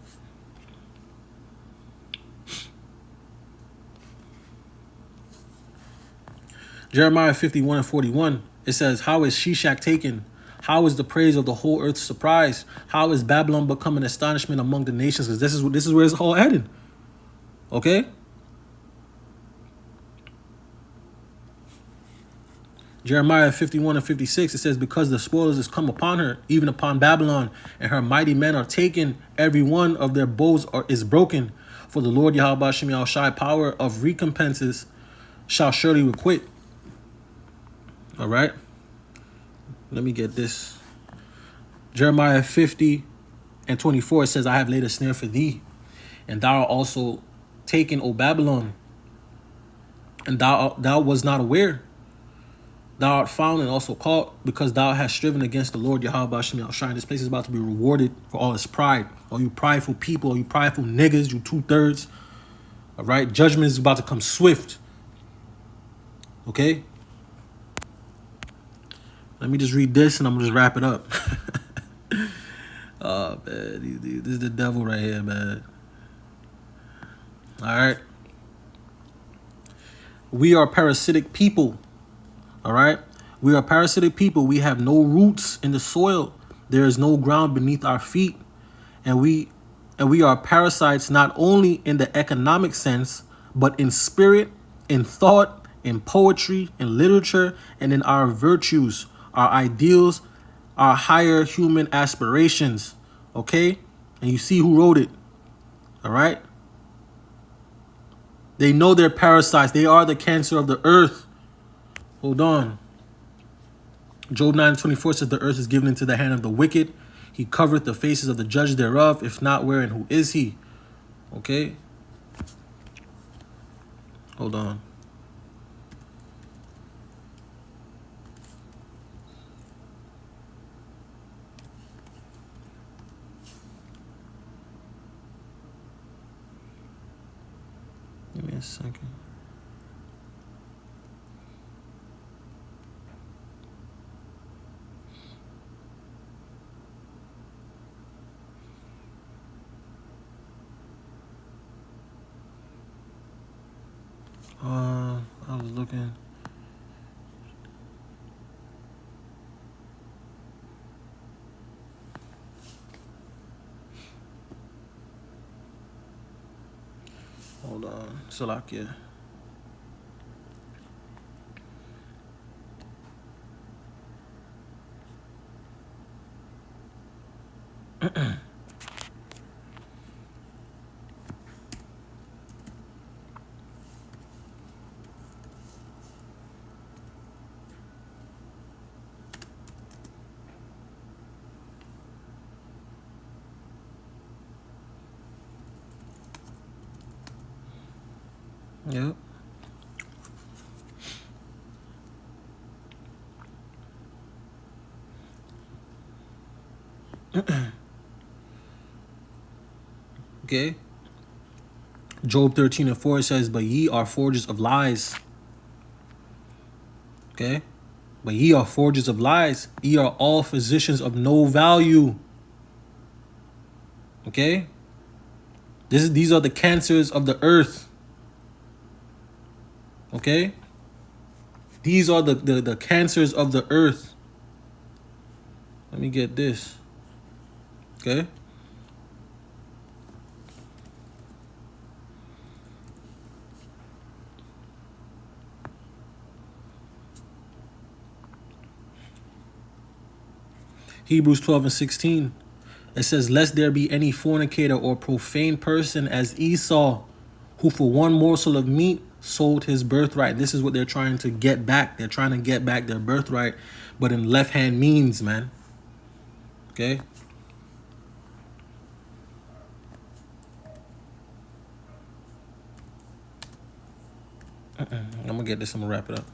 Jeremiah 51:41. It says, "How is Shishak taken? How is the praise of the whole earth surprised? How is Babylon become an astonishment among the nations?" Because this is where it's all headed. Okay. Jeremiah 51:56. It says, "Because the spoilers is come upon her, even upon Babylon, and her mighty men are taken. Every one of their bows is broken. For the Lord Yahweh Shem Yahushai, power of recompenses, shall surely requite." All right. Let me get this. Jeremiah 50:24. It says, "I have laid a snare for thee, and thou art also taken, O Babylon, and thou was not aware. Thou art found and also caught, because thou hast striven against the Lord Yahweh Shem Yahushai." This place is about to be rewarded for all its pride. All you prideful people, all you prideful niggas, you 2/3. All right, judgment is about to come swift. Okay. Let me just read this and I'm gonna just wrap it up. Oh man, this is the devil right here, man. All right. We are parasitic people. All right. We are parasitic people. We have no roots in the soil. There is no ground beneath our feet. And we are parasites not only in the economic sense, but in spirit, in thought, in poetry, in literature, and in our virtues, our ideals, our higher human aspirations. Okay? And you see who wrote it. All right? They know they're parasites. They are the cancer of the earth. Hold on. Job 9:24 says, "The earth is given into the hand of the wicked. He covereth the faces of the judge thereof. If not, where and who is he?" Okay? Hold on. Give me a second. I was looking. Hold on. Salakia. Yep. Okay. Job 13:4 says, "But ye are forgers of lies." Okay. But ye are forgers of lies. Ye are all physicians of no value. Okay. These are the cancers of the earth. Okay. These are the cancers of the earth. Let me get this. Okay. Hebrews 12:16. It says, "Lest there be any fornicator or profane person as Esau, who for one morsel of meat sold his birthright." This is what they're trying to get back. They're trying to get back their birthright, but in left-hand means, man. Okay. I'm gonna get this. I'm gonna wrap it up.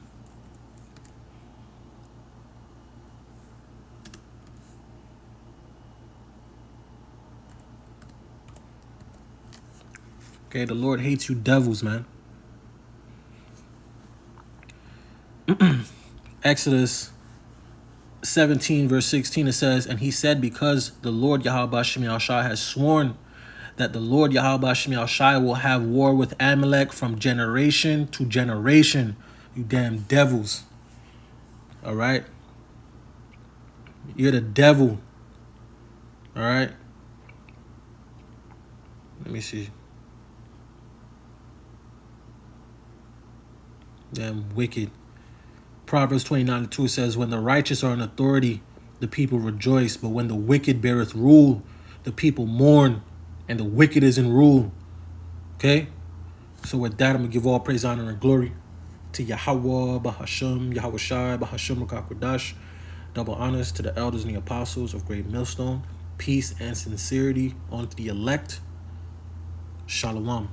Okay, the Lord hates you devils, man. Exodus 17:16, it says, "And he said, because the Lord Yahweh Shem Yahshai has sworn that the Lord Yahweh Shem Yahshai will have war with Amalek from generation to generation." You damn devils. All right? You're the devil. All right? Let me see. Damn wicked. Proverbs 29:2 says, "When the righteous are in authority, the people rejoice. But when the wicked beareth rule, the people mourn." And the wicked is in rule. Okay? So with that, I'm going to give all praise, honor, and glory to Yahweh, Bahasham, Yahweh Shai, Bahasham, Rakakwadash. Double honors to the elders and the apostles of Great Millstone. Peace and sincerity unto the elect. Shalom.